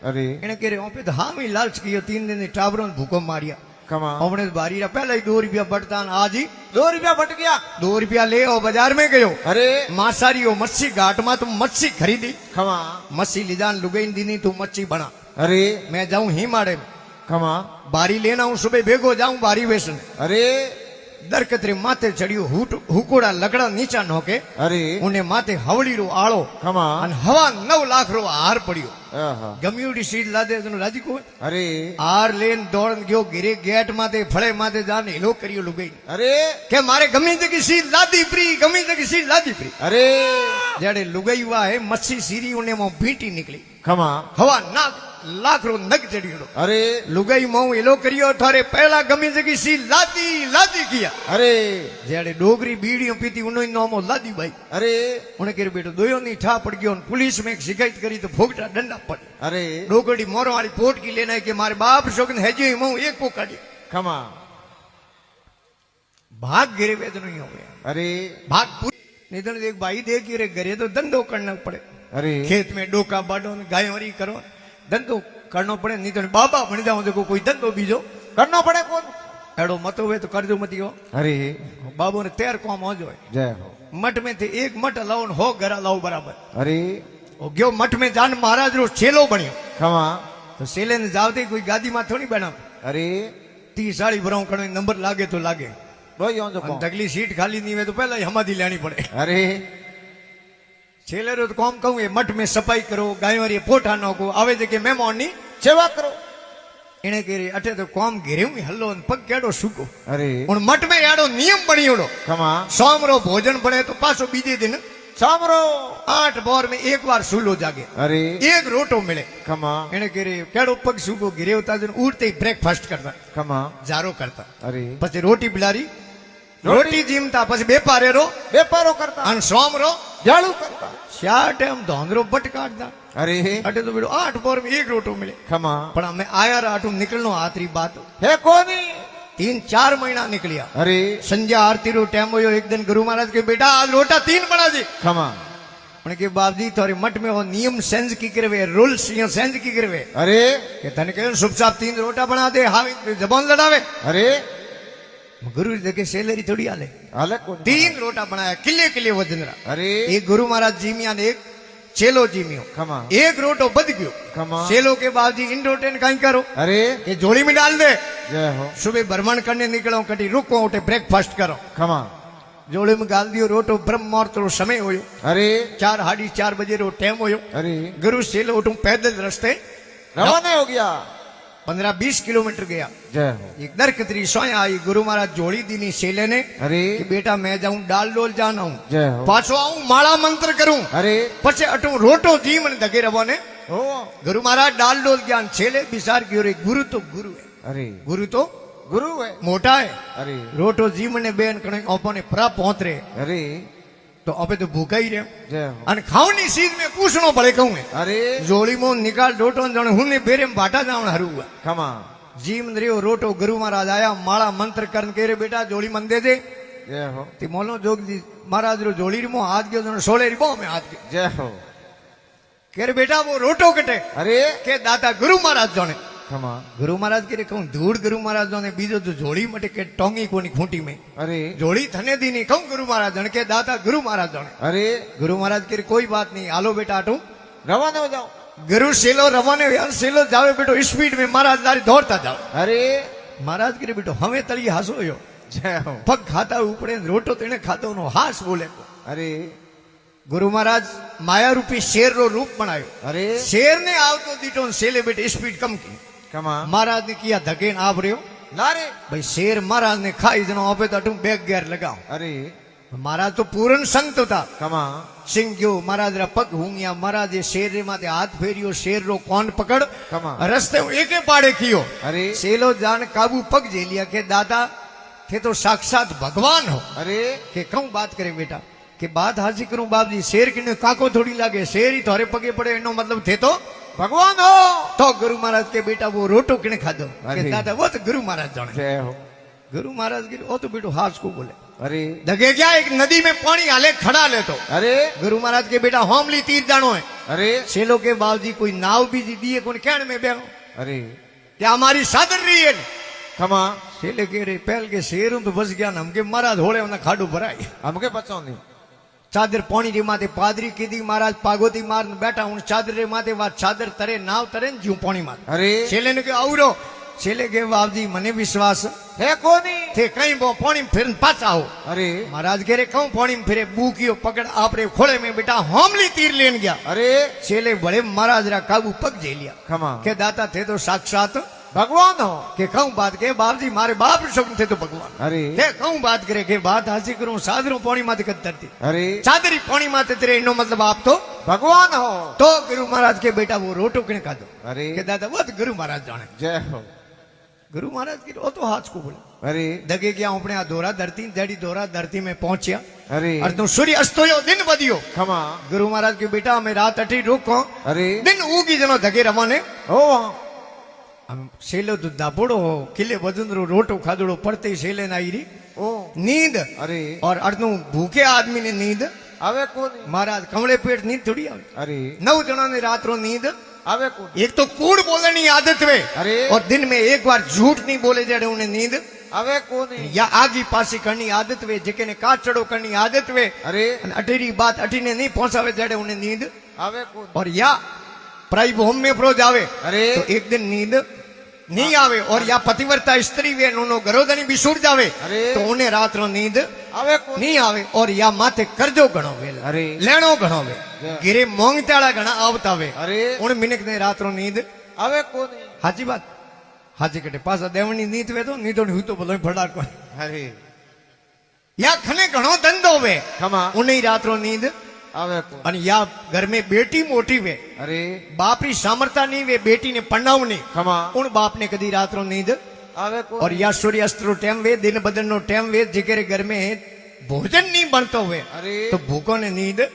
अरे એને કે રે ઓપે તો હા મી લાલચ કિયો 3 दिन टाबरों ने भूखो मारिया खमा हमने बारी रा पहले ही 2 रुपया बढ़ता आज ही 2 रुपया बट गया 2 रुपया ले ओ बाजार में गयो अरे मासारियो मच्छी घाट में तुम मच्छी खरीदी खमा मच्छी लीजान लुगाई दीनी तू मच्छी बना अरे मैं जाऊं हिमाड़े में खमा बारी लेना हूं सुबह भेगो जाऊं बारी वेसन अरे दरकत रे माथे चढ़ियो हुकोड़ा लकड़ा नीचा नोके अरे उन्हें माथे हवली रो आळो खमा अन हवा 9 लाख रो हार पड़ियो आहा गम्यूडी सीट लादे तनु राजी को अरे हार लेन दौड़ गयो गिरे गेट माथे फळे माथे जाने हेलो करियो लुगाई अरे के मारे गमी जगी सीट लादी प्री गमी जगी सीट लादी प्री अरे जेड़े लुगाई वा है मच्छी सीरी उन्हें मो बीटी निकली खमा हवा ना लाख रो नग चढ़ियो अरे लुगाई मो एलो करियो थारे पहला गमी जगी सी लादी लादी किया अरे जेड़े डोगरी बीड़ियों पीती उन्होंने नामो लादी भाई अरे उन्हें कह बेटो दोयो नहीं ठा पड़ गयो पुलिस में एक शिकायत करी तो फोकटा डंडा पड़े अरे डोगड़ी मोरो वाली पोट की लेना है कि मारे बाप शोकन है जो मऊ एक को काटी खमा भाग गिरे वेद नहीं हो गया अरे भाग नहीं तो एक भाई देख गिरे घरे तो धंधो करना पड़े अरे खेत में डोका बाडो गाय वरी करो धंधो करनो पड़े नहीं तो बाबा बन जाओ देखो कोई धंधो बीजो करना पड़े कौन एड़ो मत हुए तो करजो मत हो अरे बाबू ने तैयार कौम हो जो जय हो मठ में थे एक मठ लाओ हो घरा लाओ बराबर अरे वो गयो मठ में जान महाराज रो छेलो बनियो खमा तो सेले ने जावते कोई गादी में थोड़ी बना अरे 30 साड़ी भराऊ करो नंबर लागे तो लागे रोई जो अन तगली सीट खाली नहीं हुए तो पहले ही हमारी लेनी पड़े अरे छेले रो तो कौम कहूं ये मठ में सफाई करो गाय वारी पोठा नो को आवे जे के मेहमान नी सेवा करो इने केरी अठे तो कौम घेरे में हल्लो न पग केड़ो सुको अरे उन मठ में याडो नियम बणियोड़ो खमा सोम रो भोजन बने तो पाछो बीजे दिन सामरो 8 बोर में एक बार सूलो जागे अरे एक रोटो मिले खमा इने केरी केड़ो पग सुको घेरे होता दिन उठते ही ब्रेकफास्ट करता खमा जारो करता अरे પછી રોટી બિલારી રોટી જીમતા પછી બેપારે રો વેપારો કરતા અને સોમ રો झाड़ू करता શા ટાઈમ ધોંધરો બટ કાઢતા अरे अटे तो बेटो 8 पहर में 1 रोटो मिले खमा पण हमें आया राटू निकलनो आतरी बात है कोनी 3-4 महीना निकलिया अरे संध्या आरती रो टाइम हो एक दिन गुरु महाराज के बेटा आज रोटा 3 बना दे खमा उनके बाप जी थारे मठ में वो नियम सेंस की करवे रूल्स या सेंस की करवे अरे के तने के शुभ साहब 3 रोटा बना दे हावे जबान लड़ावे अरे गुरु जी देखे सैलरी थोड़ी आले हाले कोनी 3 रोटा बनाया किले वजनरा अरे एक गुरु महाराज जीमिया ने एक चेलो जीमियो खमा एक रोटो बद गयो खमा चेलो के बाद जी इन रोटे ने कहीं करो अरे ये झोली में डाल दे जय हो सुबह भ्रमण करने निकलो कटी रुको उठे ब्रेकफास्ट करो खमा झोली में डाल दियो रोटो ब्रह्म मुहूर्त रो समय होयो अरे 4-4:30 बजे रो टाइम होयो अरे गुरु चेलो उठूं पैदल रस्ते रवाना हो गया 15-20 किलोमीटर गया जय हो एक दरकतरी सोया आई गुरु महाराज जोड़ी दीनी सेले ने अरे कि बेटा मैं जाऊं डाल डोल जाना हूं जय हो पाछो आऊं माला मंत्र करूं अरे पछे अटू रोटो जी मन दगे रवो ने ओ गुरु महाराज डाल डोल ज्ञान छेले बिसार की रे गुरु तो गुरु है अरे गुरु तो गुरु है मोटा है अरे रोटो जी मने बेन कणे ओपने प्रा पहुंचरे अरे तो अबे तो भूखा ही रहे जय हो अन खावनी चीज में पूछनो पड़े कहूं है अरे जोड़ी मो निकाल रोटो जण हुने बेरे में बाटा जावण हरुआ खमा जी मन रियो रोटो गुरु महाराज आया माला मंत्र करन के रे बेटा जोड़ी मन दे दे जय हो ती मोलो जोग जी महाराज रो जोड़ी री मो हाथ गयो जण सोले री बो में हाथ गयो जय हो के रे बेटा वो रोटो कटे अरे के दादा गुरु महाराज जोने खमा गुरु महाराज के कहूं धूड़ गुरु महाराज जोने बीजो जो जोड़ी मटे के टोंगी कोनी खूंटी में अरे जोड़ी थने दी नहीं कहूं गुरु महाराज जन के दादा गुरु महाराज जोने अरे गुरु महाराज के कोई बात नहीं आलो बेटा आटू रवाना हो जाओ गुरु सेलो रवाने यार सेलो जावे बेटो स्पीड में महाराज दारी दौड़ता जाओ अरे महाराज के बेटो हमें तली हासो यो जय हो पग खाता उपड़े रोटो तेने खातो नो हास बोले को अरे गुरु महाराज माया रूपी शेर रो रूप बनायो अरे शेर ने आवतो दीटो सेले बेटे स्पीड कम की खमा महाराज ने किया धकेन आप रहे लारे भाई शेर महाराज ने खाई जनो आपे तो अटू बैग गेर लगाओ अरे महाराज तो पूर्ण संत था खमा सिंह गयो महाराज रा पग हुंगिया महाराज शेर रे माथे हाथ फेरियो शेर रो कोन पकड़ खमा रस्ते एके पाड़े कियो अरे सेलो जान काबू पग जे लिया के दादा थे तो साक्षात भगवान हो अरे के कहूं बात करे बेटा के बात हाजी करूं बाप जी शेर किने काको थोड़ी लागे शेर ही तोरे पगे पड़े एनो मतलब थे तो भगवान हो तो गुरु महाराज के बेटा वो रोटो किने खादो के अरे। दादा वो तो गुरु महाराज जाने जय हो गुरु महाराज की वो तो बेटो हाथ को बोले अरे दगे क्या एक नदी में पानी हाले खड़ा ले तो अरे गुरु महाराज के बेटा होमली तीर जानो है अरे सेलो के बावजी कोई नाव भी जी दिए कौन कहने में बेहो अरे क्या हमारी सादर रही है खमा सेले के रे पहल के शेरों तो बस गया हमके महाराज होले उन्हें खाडू भराई हमके बचाओ नहीं चादर पानी रे माथे पादरी कीधी महाराज पागोती मार बैठा हूं चादर रे माथे वा चादर तरे नाव तरे न जीव पानी माथे अरे सेले ने के आवरो सेले के बावजी मने विश्वास है कोनी थे कहीं वो पानी में फिर पाचा हो अरे महाराज के रे कहूं पानी में फिरे बूकियो पकड़ आपरे खोले में बेटा होमली तीर लेन गया अरे सेले बड़े महाराज रा काबू पग जे लिया खमा के दाता थे तो साक्षात भगवान हो के कहूं बात के बाप जी मारे बाप शब्द थे तो भगवान अरे के कहूं बात करे के बात हासिल करूं सादरू पानी माथे कद धरती अरे चादरी पानी माथे तेरे इनो मतलब आप तो भगवान हो तो गुरु महाराज के बेटा वो रोटो किने खादो अरे के दादा वो तो गुरु महाराज जाने जय हो गुरु महाराज की वो तो हाथ को बोले अरे दगे गया अपने आ दोरा धरती जड़ी दोरा धरती में पहुंचिया अरे और तो सूर्य अस्तोयो दिन बदियो खमा गुरु महाराज के बेटा हमें रात अठी रोको अरे दिन उगी जनो धगे रवाने ओ हम सेलो तो दाबोड़ो किले वजनरो रोटो खादोड़ो पड़ते ही सेले ना आई री ओ नींद अरे और अर्धू भूखे आदमी ने नींद आवे कोनी महाराज कमले पेट नींद थोड़ी आवे अरे 9 जना ने रात रो नींद आवे कोनी एक तो कूड़ बोलने की आदत वे अरे और दिन में एक बार झूठ नहीं बोले जड़े उन्हें नींद आवे कोनी या आगी पासी करनी आदत वे जेके ने काट चढ़ो करनी आदत वे अरे अन अटेरी बात अटी ने नहीं पहुंचावे जड़े उन्हें नींद आवे कोनी और या प्राइव होम में प्रो जावे अरे तो एक दिन नींद नहीं आवे और या पतिव्रता स्त्री वे उन्होंने गरोदनी भी सूर जावे अरे तो उन्हें रात रो नींद आवे कोनी नहीं आवे और या माथे कर्जो घणो वे अरे लेनो घणो वे जय। गिरे मोंगताड़ा घणा आवता वे अरे उन मिनक ने रात रो नींद आवे कोनी हाची बात हाची कटे पासा देवनी नीत वे तो नीतो हुई तो बोलो फड़ार को अरे या खने घणो धंधो वे खमा उन्हें रात रो नींद आवे कोनी और या घर में बेटी मोटी वे अरे बाप री सामर्थ्य नहीं वे बेटी ने पढ़ावनी खमा उन बाप ने कदी रात रो नींद आवे कोनी और या सूर्य अस्त रो टाइम वे दिन बदन नो टाइम वे जिगरे घर में भोजन नहीं बनतो हुए अरे तो भूखों ने नींद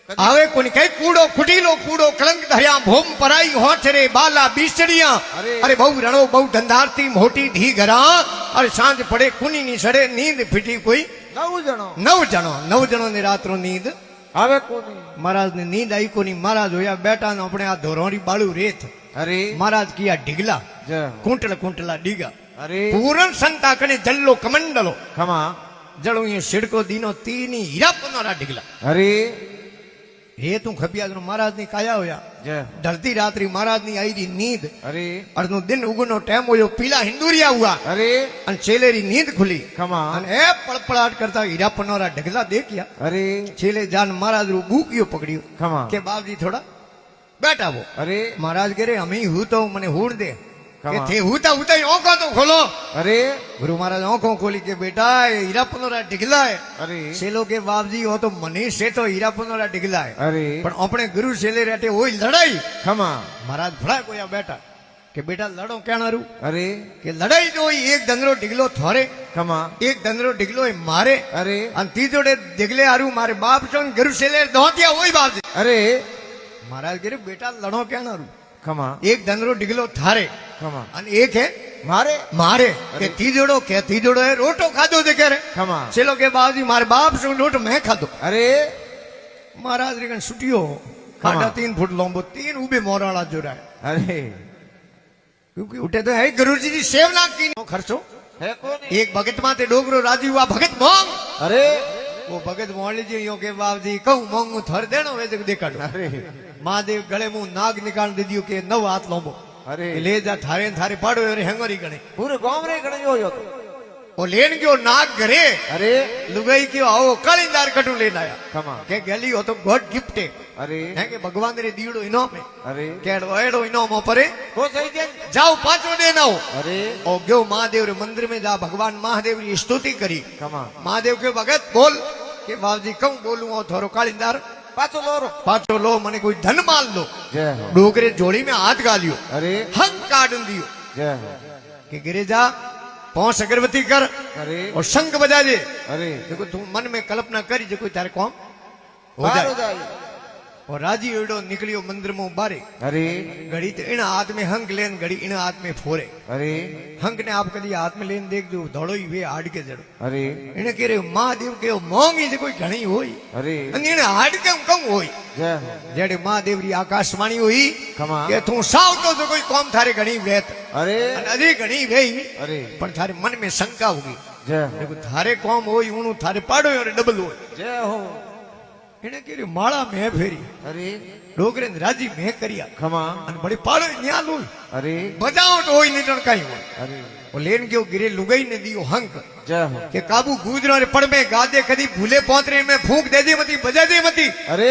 આવે કોની કઈ કૂડો ખુટીલો કૂડો કલંક ધર્યા ભોમ પરાઈ હોઠ રે બાલા બીસડિયા અરે. અરે બહુ રણો બહુ ધંધારતી મોટી ધી ઘરા અરે સાંજ પડે કુની ની સડે નીંદ ફીટી કોઈ 9 જણો ની રાતનો નીંદ આવે કોની મહારાજ ને નીંદ આવી કોની મહારાજ હોયા બેટા ને આપણે આ ધોરણી બાળું રેત અરે મહારાજ કિયા ઢીગલા જય હો. કુંટલા ડીગા અરે પૂરણ સંતા કને જલ્લો કમંડલો ખમા જળો અહીંયા શિડકો દીનો તીની હીરા પનોરા ઢીગલા અરે હે તું ખપિયા મહારાજ ની કાયા હોયા જય ઢળતી રાત્રિ મહારાજ ની આવી નીંદ અરે અર્ધનો દિન ઉગનો ટાઈમ હોયો પીલા હિંદુરિયા હુઆ અરે અને છેલેરી નીંદ ખુલી ખમા અને એ પળપળાટ કરતા હીરા પનોરા ઢગલા દેખ્યા અરે છેલે જાન મહારાજ રું બૂકિયો પકડ્યું ખમા કે બાપજી થોડા બેઠા વો અરે મહારાજ કે રે અમે હું તો મને હુણ દે કે ખમા. તે હુતા હુતા ઓંખો તો ખોલો અરે ગુરુ મહારાજ ઓંખો ખોલી કે બેટા એ હીરા પનોરા ઢગલા હે અરે છેલો કે બાપજી હો તો મને છે તો હીરા પનોરા ઢગલા હે અરે પણ આપણે ગુરુ છેલે રેટે હોય લડાઈ ખમા મહારાજ ભડા કોયા બેટા કે બેટા લડો કેણારું અરે કે લડાઈ જો હોય એક દંદરો ઢીગલો થોરે ખમા એક દંદરો ઢીગલો એ મારે અરે અને ત્રીજોડે ઢીગલે હારું મારે બાપ છો ને ગુરુ છેલે દોત્યા હોય બાપજી અરે મહારાજ કે બેટા લડો કેણારું ખમા એક દંદરો ઢીગલો થારે ખમા અને એક હે મારે મારે કે ત્રીજોડો એ રોટો ખાધો છે ક્યારે ખમા છેલ્લો કે બાપજી મારે બાપ શું રોટો મેં ખાધો અરે મહારાજ રે છૂટ્યો ખાડા 3 ફૂટ લાંબો 3 ઉભે મોરાળા જોડાય અરે क्योंकि उठे तो है गुरुजी जी सेवना की खर्चो હે કોની एक भगत माते डोगरो राजी हुआ भगत मोंग અરે वो भगत मोड़ लीजिए यो के बाप जी कहूं मोंग थर देनो वे देखाडो અરે महादेव गले मुंह नाग निकाल दे दियो के 9 हाथ लोंबो અરે ले जा थारे थारे पाड़ो अरे हेंगरी गणे પૂરે ગામ રે ગણ્યો હતો वो लेन गयो नाग घरे અરે लुगाई क्यों आओ कालिंदार कटू लेन आया ખમા के गली हो तो गॉड गिफ्ट है અરે कि भगवान रे दीड़ो इनो में અરે केड़ो एड़ो इनो मो परे કો સહી દે जाओ पांचो दिन आओ અરે ओ गयो महादेव रे मंदिर में जा भगवान महादेव की स्तुति करी ખમા महादेव के भगत बोल के बाबूजी कहूं बोलूं और थोरो कालिंदार પાછો લોરો पाचो लो मने कोई धन माल दो જય હો डोगरे जोड़ी में हाथ गालियो અરે हंग काट दियो જય હો कि गिरे जा पहुंच अगरबत्ती कर અરે और शंख बजा दे અરે देखो तू मन में कल्पना करी जो कोई तारे कौन हो બારો जाए જાય और राजी एडो निकलियो मंदिर में बारे અરે घड़ी तो इन हाथ में हंग लेन घड़ी इन हाथ में फोरे અરે हंग ने आप कदी हाथ में लेन देख जो दौड़ो ही वे हाड़ के जड़ो અરે इन्हें कह रहे महादेव के मोंगी से कोई घणी होई અરે અને એને હાડ કેમ કમ હોય જય હો જેડે મહાદેવરી આકાશવાણી હોય ખમા કે તું સાવતો તો કોઈ કોમ થારે ઘણી વેત અરે અને અધી ઘણી વેઈ અરે પણ થારે મન में શંકા હોગી જય હો देखो थारे कोम होई उनु थारे पाड़ो और डबल होय જય હો એને કેરી માળા મે ફેરી અરે ડોગરે ને રાજી મે કર્યા ખમા અને બડી પાડો ન્યા લોય અરે બજાવ તો હોય નહીં કાઈ હોય અરે ઓ લેન ગયો गिरे लुगाई ने दियो हंक જય હો के काबू गुजरो रे पड़ में गादे कदी भूले पहुंचरे में फूंक दे दे मती बजा दे मती અરે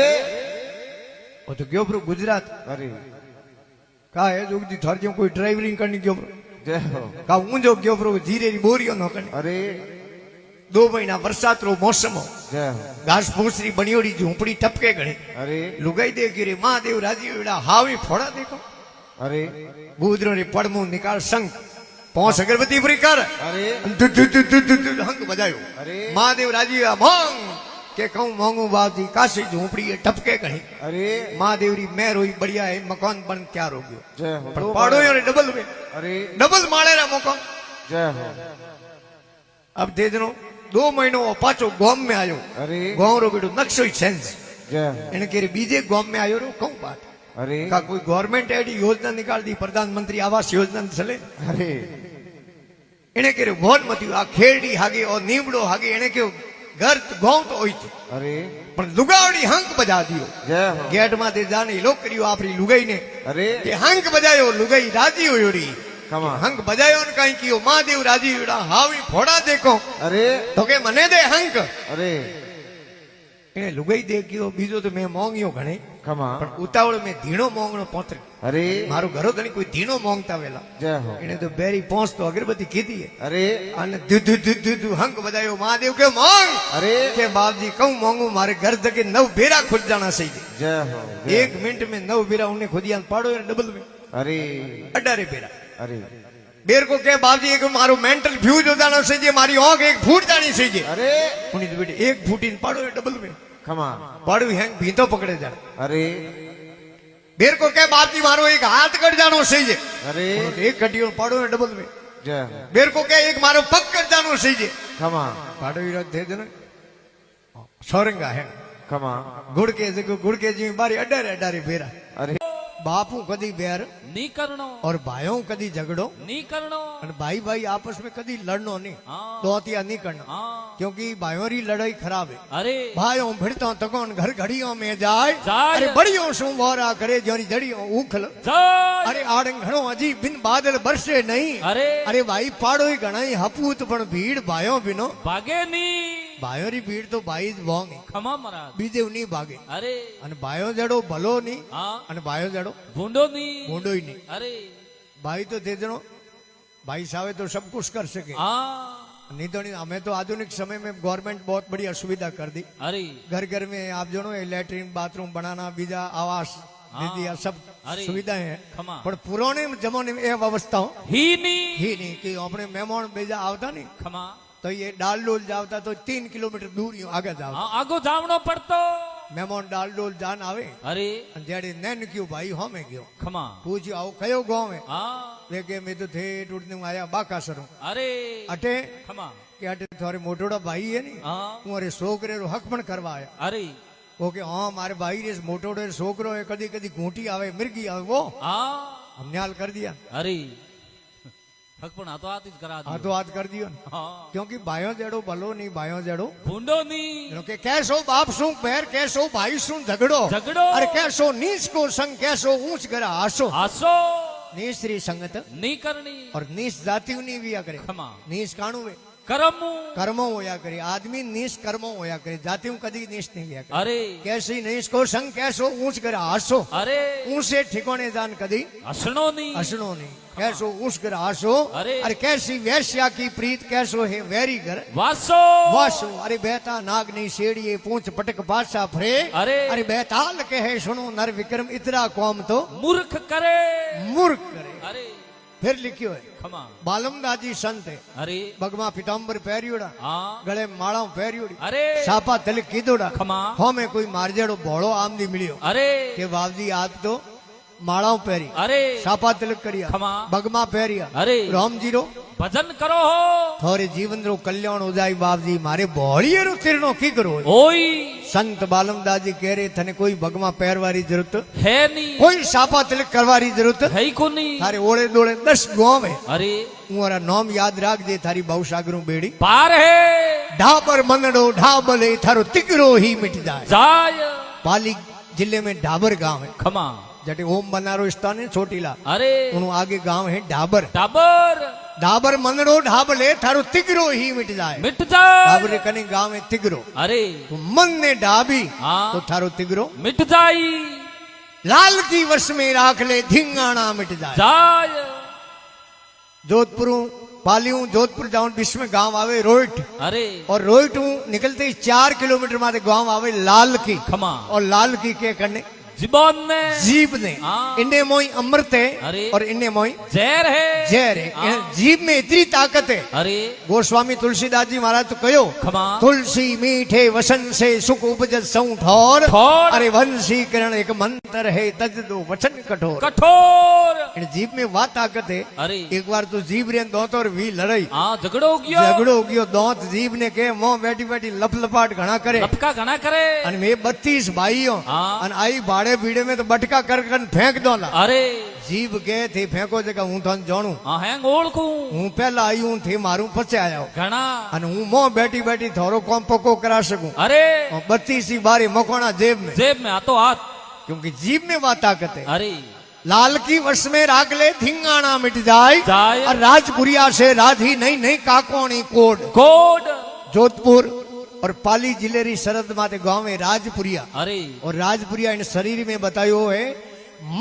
ओ तो गयो प्रो गुजरात અરે का है जोगदी थार जो कोई ड्राइवरिंग करनी गयो प्रो જય હો का ऊंजो गयो प्रो जीरे री बोरियो न करनी અરે 2 महीना बरसात रो मौसम हो જય હો घास फूस री बनियोड़ी झूंपड़ी टपके गणे અરે लुगाई दे गिरे महादेव राजी एड़ा हावी फोड़ा देखो અરે गुजरो रे पड़मु निकाल संग पहुंच अगरबत्ती पूरी कर અરે दु दु दु दु दु दु हंग बजायो अरे। महादेव राजी मोंग के कहूं मोंगू बाजी काशी झूंपड़ी ये टपके गणी અરે महादेव री मेहर हुई बढ़िया है मकान बन तैयार हो गयो જય હો पर पाड़ो यार डबल में અરે डबल माले रा मकान જય હો अब दे दिनो 2 महीनो पाछो गांव में आयो અરે गांव रो बेटो नक्शो ही चेंज જય હો એને કે બીજે ગામ में आयो रो कहूं बात અરે का कोई गवर्नमेंट एडी योजना निकाल दी प्रधानमंत्री आवास योजना चले અરે એને કે વોન મતી આ ખેડી હાગે और नीमड़ो हागे એને કે घर गांव तो होई छे અરે पण लुगावड़ी हंक बजा दियो જય હો गेट में दे जाने लोग करियो आपरी लुगाई ने અરે કે हंक बजायो लुगाई राजी होयोड़ी ખમા हंक बजायो ने कहीं कियो महादेव राजी होड़ा हावी फोड़ा देखो અરે तो के मने दे हंक અરે એને લુગાઈ દે ગયો બીજો તો મેં મોંગ્યો ઘણે ખમા પણ ઉતાવળ મેં ધીણો મોંગણો પોતરી અરે મારો ઘરો ધણી કોઈ ધીણો મોંગતા વેલા જય હો એને તો બેરી પહોંચતો અગરબત્તી કીધી અરે અને ધુ ધુ ધુ ધુ ધુ હંક બજાયો મહાદેવ કે મોંગ અરે કે બાપજી कहूं मोंगू मारे घर तक 9 बेरा खुद जाना सही જય હો 1 मिनट में 9 बेरा उन्हें खुदिया पाड़ो यार डबल में અરે 18 बेरा અરે बेर को के बापजी एक मारो मेंटल फ्यूज हो जाना सही मारी आंख एक फूट जानी सही અરે उन्हीं तो बेटे एक फूटी पाड़ो यार डबल में खमा बड़ू हैंग भीतो पकड़े जा अरे बेर को क्या बाप जी मारो एक हाथ कट जानो सही है अरे एक कटियो पाड़ो है डबल में जय बेर को क्या एक मारो पक कट जानो सही है खमा पाड़ो ही दे देना सोरंगा है खमा गुड़ के जी बारी अडारे अडारे बेरा अरे बापू कदी बेर नहीं करनो और भाइयों कदी झगड़ो नहीं करनो और भाई भाई आपस में कदी लड़नो नहीं हाँ। तो हत्या नहीं करना हाँ क्योंकि भाइयों री लड़ाई खराब है अरे भाइयों भिड़ता तकोन घर घड़ियों में जाए जाए। अरे बड़ियों सु वारा करे जोरी जड़ियों उखल जय अरे आड़ंग घणो अजीब बिन बादल बरसे नहीं अरे अरे भाई पाड़ो ही घणाई हपूत पण भीड़ भाइयों बिनो भागे नहीं भाइयों री भीड़ तो भाई वोंग खमा महाराज बीजे नहीं भागे अरे અને ભાઈઓ જડો ભલો નહીં हाँ અને ભાઈઓ જડો भूंडो नहीं ભૂંડો નહીં अरे भाई तो दे जणो भाई सावे तो सब कुछ कर सके हाँ नहीं तो नहीं हमें तो आधुनिक समय में गवर्नमेंट बहुत बढ़िया सुविधा कर दी अरे घर घर में आप जो लैट्रिन बाथरूम बनाना बीजा आवास दे दिया सब अरे। सुविधाएं हैं खमा पर पुराने जमाने में ये व्यवस्था ही नहीं ही नहीं कि अपने मेहमान बीजा आवता नहीं खमा तो ये डाल डोल जावता तो 3 किलोमीटर दूर यूं आगे जाओ हाँ आगो जावनो पड़तो मेहमान डाल डोल जान आवे अरे जेड़े नैन क्यों भाई हमें क्यों खमा पूछ्यो आओ कयो गांव है हाँ वे के मैं तो थे टूटने आया बाकासरों अरे अटे खमा के अटे थारे मोटोड़ा भाई है नी हाँ हूँ अरे छोकरे रो हक पण करवाया अरे वो के हाँ मारे भाई रे मोटोड़े छोकरो है कदी कदी घूंटी आवे मिर्गी आवे वो हाँ हमने हाल कर दिया अरे हक पण हाथों हाथ ही करा हाँ दियो तो हाथ कर दियो न। हाँ क्योंकि भाइयों जड़ो भलो नहीं भाइयों जड़ो भूंडो नहीं क्योंकि कैसो बाप सु पैर कैसो भाई सु झगड़ो झगड़ो। अरे कैसो नीच को संग कैसो ऊंच करा आसो आसो नीच री संगत नहीं करनी और नीच जातियों नहीं भी करे खमा नीच काणु वे करमू कर्मों होया करे आदमी नीच कर्मों होया करे जातियों कदी नीच नहीं होया करे अरे कैसी नीच को संग कैसो ऊंच करे आसो अरे ऊंचे ठिकाने जान कदी हसनो नहीं हसनो नहीं कैसो ऊंच कर आसो अरे। अरे कैसी वैश्या की प्रीत कैसो है वैरी घर वासो वासो अरे बेता नाग नहीं सेड़िए पूंछ पटक पासा फरे अरे। अरे बेताल के है सुनो नर विक्रम इतरा कौम तो मूर्ख करे मूर्ख करे अरे फिर लिखियो है खमा बालमदाजी संत है अरे बगमा पिताम्बर पैरियोड़ा हाँ गले माला पैरियोड़ी अरे सापा तिलक कीधोड़ा खमा हो में कोई मारजेड़ो भोड़ो आमदी मिलियो अरे के बाबजी आप तो मालाओं पैरी अरे सापा तिलक करिया खमा बगमा पैरिया अरे राम जी रो भजन करो हो थोरे जीवन रो कल्याण हो जाए बाप जी मारे बोलिए रो तिरनो की करो ओई संत बालमदास जी कह रहे थने कोई बगमा पैरवारी जरूरत है नहीं कोई सापा तिलक करवारी जरूरत है ही को नहीं थारे ओड़े दोड़े 10 गांव है अरे उरा नाम याद राख दे थारी बहुसागरों बेड़ी पार है ढाबर मनड़ो ढाबले थारो तिकरो ही मिट जाए जाय पाली जिले में ढाबर गांव है खमा जटे ओम बनारो स्थान है छोटीला अरे उन आगे गांव है ढाबर टाबर ढाबर मनड़ो ढाबले थारो तिगरो ही मिट जाए मिट जाए ढाबरे कने गांव में तिगरो अरे तो मन ने ढाबी हाँ तो थारो तिगरो मिट जाई लाल की वश में राख ले धिंगाना मिट जाए जाय जोधपुर पालियों जोधपुर जाऊं बीच में गांव आवे रोइट अरे और रोइट निकलते ही 4 किलोमीटर माते गांव आवे लाल की खमा और लाल की के करने जीवन ने जीभ ने हाँ। इन्ने मोई अमृत है अरे। और इन्ने मोई जहर है जहर है हाँ। जीभ में इतनी ताकत है अरे गोस्वामी तुलसीदास जी महाराज तो कहो खमा तुलसी मीठे वसन से सुख उपज सौ ठोर ठोर। अरे वंशी किरण एक मंत्र है तज दो वचन कठोर कठोर इन जीभ में वा ताकत है अरे एक बार तो जीभ रे दोत और वी लड़ाई हाँ झगड़ो हो गयो झगड़ो गयो दोत जीभ ने के मों बैठी बैठी लपलपाट घना करे लपका घना करे અને મેં 32 ભાઈઓ हाँ। અને આઈ ભાડે ભીડે में तो बटका कर फेंक दो ला अरे जीभ के थे फेंको जगह हूं थाने जाणू हाँ हैंग ओळखू हूं पहला आई हूं थे मारू पछे आयो घना અને હું મો બેઠી બેઠી થોરો કોમ પકો કરા सकूं अरे 32 सी बारी मकोना जेब में जेब में हाथों हाथ क्योंकि जीभ में वो ताकत है अरे लाल की वश में राख ले धिंगाना मिट जाए जाए। और राजपुरिया से राधी नहीं नहीं काकोनी कोड कोड जोधपुर और पाली जिले री सरहद माते गांव है राजपुरिया अरे और राजपुरिया इन शरीर में बतायो है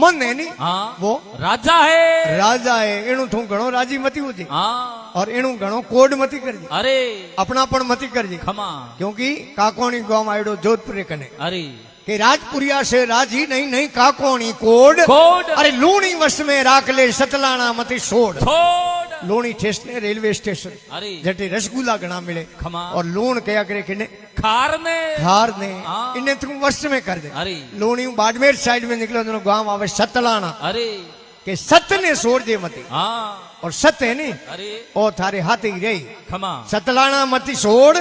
मन है नी हाँ वो राजा है राजा है एनु थू घणो राजी मती होती हाँ और एनु घणो कोड मती करजी अरे अपनापन मती करजी खमा क्योंकि काकोनी गांव आयडो जोधपुर कने अरे कि राजपुरिया से राजी नहीं नहीं काकोनी कोड कोड अरे लूणी वश में राख ले सतलाना मती छोड़ छोड़ लूणी स्टेशन रेलवे स्टेशन अरे जटे रसगुल्ला घना मिले खमा और लूण कया करे किने खार ने धार ने हाँ। इन्हें तुम वश में कर दे। अरे लोणी बाड़मेर साइड में निकलो तो गांव आवे सतलाना अरे के सत ने छोड़ दे मती हाँ और सत है नी अरे ओ थारे हाथ ही रही खमा सतलाना मती छोड़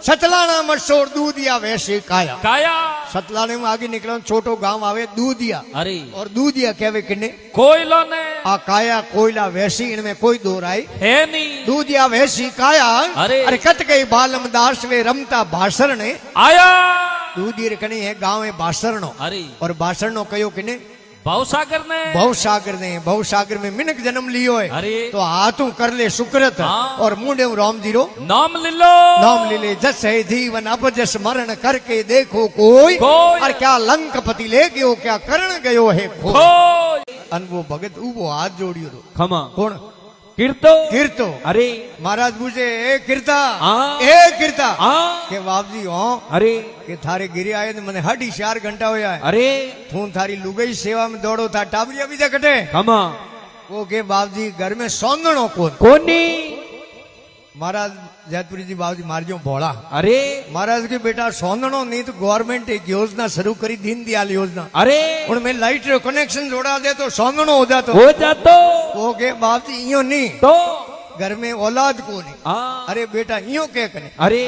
सतलाना मत छोड़ दूधिया वैसे काया काया सतलाने में आगे निकलो छोटो गांव आवे दूधिया अरे और दूधिया कहवे किन्ने कोयलो ने आ काया कोयला वैसी इनमें कोई दो राय है नहीं दूधिया वैसी काया अरे। अरे कत गई बालम दास वे रमता भाषण ने आया दूधी कने है गांव है भाषणो अरे और भाषणो कयो किने भावसागर ने बहुसागर में मिनक जन्म लियो है अरे तो हाथों कर ले सुकृत हाँ। और मुंडे राम जीरो नाम ले लो नाम ले ले जस है जीवन अब जस मरण करके देखो कोई कोई। और क्या लंकपति ले गयो क्या करण गयो है खो खोज अन वो भगत वो हाथ जोड़ियो तो खमा कौन कीर्तो कीर्तो अरे महाराज पूछे ए कीर्ता हाँ। ए कीर्ता हाँ के बापजी हो अरे के थारे गिरे आए तो मैंने हडी 4 घंटा होया है अरे तू थारी लुगाई सेवा में दौड़ो था टाबरिया भी जा कटे खमा वो के बाबजी घर में सौंदणो कौन कोनी महाराज जयपुरी जी बाबूजी मारजो भोला अरे महाराज के बेटा सौंदणो नहीं तो गवर्नमेंट एक योजना शुरू करी दीन दयाल योजना अरे उनमें लाइट रो कनेक्शन जोड़ा दे तो सौंदणो हो जातो हो जातो वो के बाबजी इयो नहीं तो घर में औलाद को नहीं हाँ अरे बेटा इयो के कने अरे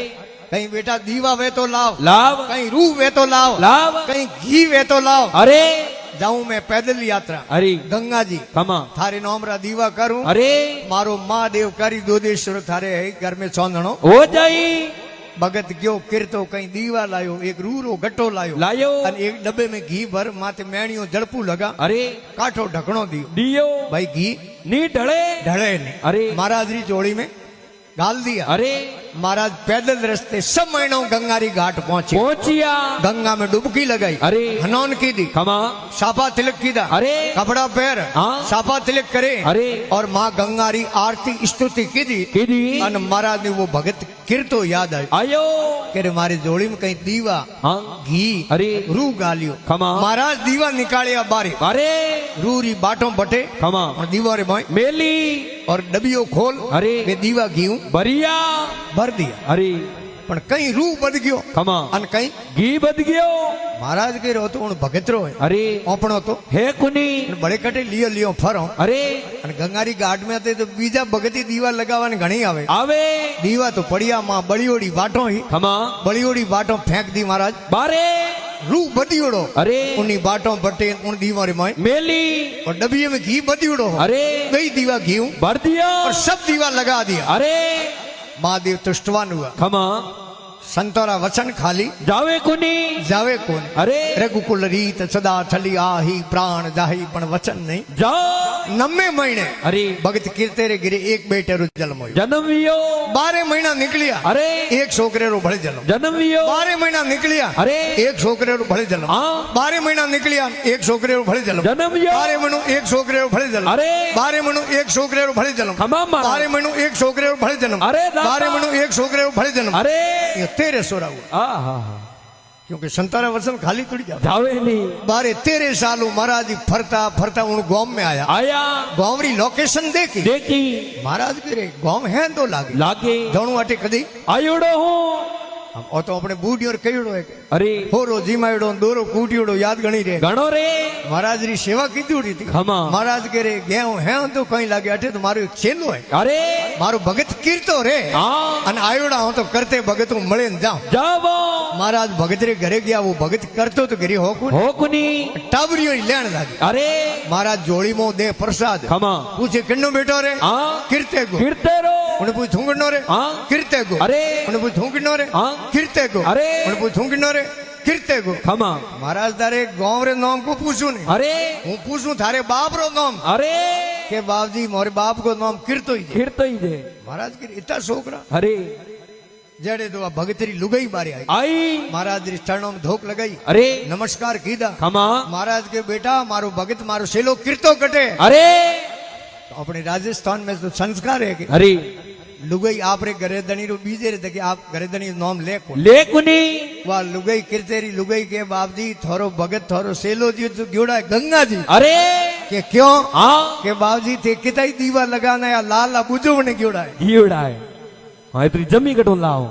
कहीं बेटा दीवा वे तो लाव लाभ कहीं रूह वे तो लाव लाभ कहीं घी वे तो लाव अरे जाऊं मैं पैदल यात्रा अरे गंगा जी खमा थारे नोमरा दीवा करूं अरे मारो महादेव करी दोदेश्वर थारे है घर में सौंदणो हो जाई भगत गयो किरतो कहीं दीवा लायो एक रूरो गट्टो लायो लायो और एक डब्बे में घी भर माथे मेणियो जड़पू लगा अरे काठो ढकणो दियो दियो भाई घी नी ढळे ढले ने अरे महाराज री जोड़ी में डाल दिया अरे महाराज पैदल रास्ते सब महीनों गंगारी घाट पहुंचे पहुंचिया गंगा में डुबकी लगाई अरे हनौन की दी खमा साफा तिलक की दा अरे कपड़ा पैर हाँ। साफा तिलक करे अरे और माँ गंगारी आरती स्तुति की दी कीदी और महाराज ने वो भगत किरतो याद आयो आयो कि रे मारी जोड़ी में कहीं दीवा हाँ घी अरे रू गालियो खमा महाराज दीवा निकालिया बारी अरे रूरी बाटों बटे खमा और दीवा रे भाई मेली और डबियो खोल अरे वे दीवा घी बरिया भर दिया अरे पण कहीं रू बद गयो खमा अन कहीं घी बद गयो महाराज के रो तो उन भगत रो है अरे ओपणो तो हे कुनी अन बड़े कटे लियो लियो फरो अरे अन गंगारी घाट में आते तो बीजा भगती दीवा लगावाने घणी आवे आवे दीवा तो पड़िया मां बड़ीओड़ी बाटो ही खमा बड़ीओड़ी बाटो फेंक दी महाराज बारे रू बदियोड़ो अरे उन्हीं बाटों बटे उन दीवा रे माई मेली और डबिये में घी बदियोड़ो अरे गई दीवा घी भर दिया और सब दीवा लगा दिया अरे महादेव तुष्टवान हुआ खमा संतोरा वचन खाली जावे कुनी जावे कोने अरे रघुकुल रीत सदा चली आही प्राण जाही पण वचन नहीं जाओ 90 महीने अरे भगत कीर्ते रे गिरे एक बेटे रो जन्म हुयो जन्म वियो 12 महीना निकलिया अरे एक छोकरे रो भले जन्म जन्म वियो 12 महीना निकलिया अरे एक छोकरे रो भले जन्म हाँ 12 महीना निकलिया एक छोकरे रो भले जन्म जन्म वियो 12 महीनों एक छोकरे रो भले जन्म अरे 12 महीनों एक छोकरे रो भले जन्म खमा मारा 12 महीनों एक छोकरे रो भले जन्म अरे दाता। 12 महीनों एक छोकरे रो भले जन्म अरे ये तेरे सोरा हुआ आहा क्योंकि संतारा वचन खाली तुड़ी जा जावे नहीं 12-13 सालों महाराज जी फरता फरता उन गांव में आया आया गांव री लोकेशन देखी देखी महाराज के रे गांव है तो लागे लागे जाणू अटे कदी आयोड़ो हूँ और तो अपने बूढ़ी और कईड़ो है अरे होरो जीमायड़ो दोरो कूटियोड़ो याद गणी रे गणो रे महाराज री सेवा कीधी उड़ी थी खमा महाराज के रे गेहूं है तो कहीं लागे अटे तो मारो एक चेलो है अरे मारो भगत कीर्तो रे हाँ अन आयोड़ा हो तो करते भगत हूं मळे न जाऊं जावो महाराज भगत रे घरे गया वो भगत करतो तो घरे हो कुन हो कुनी टाबरियो ही लेण लागे अरे महाराज जोड़ी मो दे प्रसाद खमा पूछे किन्नो बेटो रे हाँ कीर्ते गो कीर्ते रो उन्हें पूछ थूंगनो रे हाँ कीर्ते गो अरे उन्हें पूछ थूंगनो रे हाँ कीर्ते गो अरे उन्हें पूछ थूंगनो रे कीर्ते गो खमा महाराज तारे गांव रे नाम को पूछू नहीं अरे हूँ पूछू थारे बाप रो नाम अरे के बाप जी मोरे बाप को नाम कीर्तो ही जे कीर्तो ही दे महाराज के इतना छोकरा अरे जड़े तो आ भगतरी लुगाई बारे आई आई महाराज री चरणों में धोक लगाई अरे नमस्कार कीधा खमा महाराज के बेटा मारो भगत मारो सेलो कीर्तो कटे अरे तो अपने राजस्थान में तो संस्कार है कि अरे लुगाई आप रे गरेदनी रो बीजे रे कि आप गरेदनी नाम ले को ले कुनी वाह लुगाई कीर्तेरी लुगाई के बाप जी थोरो भगत थोरो सेलो जी तो ग्योड़ा है गंगा जी अरे के क्यों हाँ के बाप जी थे कितना ही दीवा लगाना या लाल बुझो ने ग्योड़ा है घी उड़ाए हाँ इतनी जमी कटो लाओ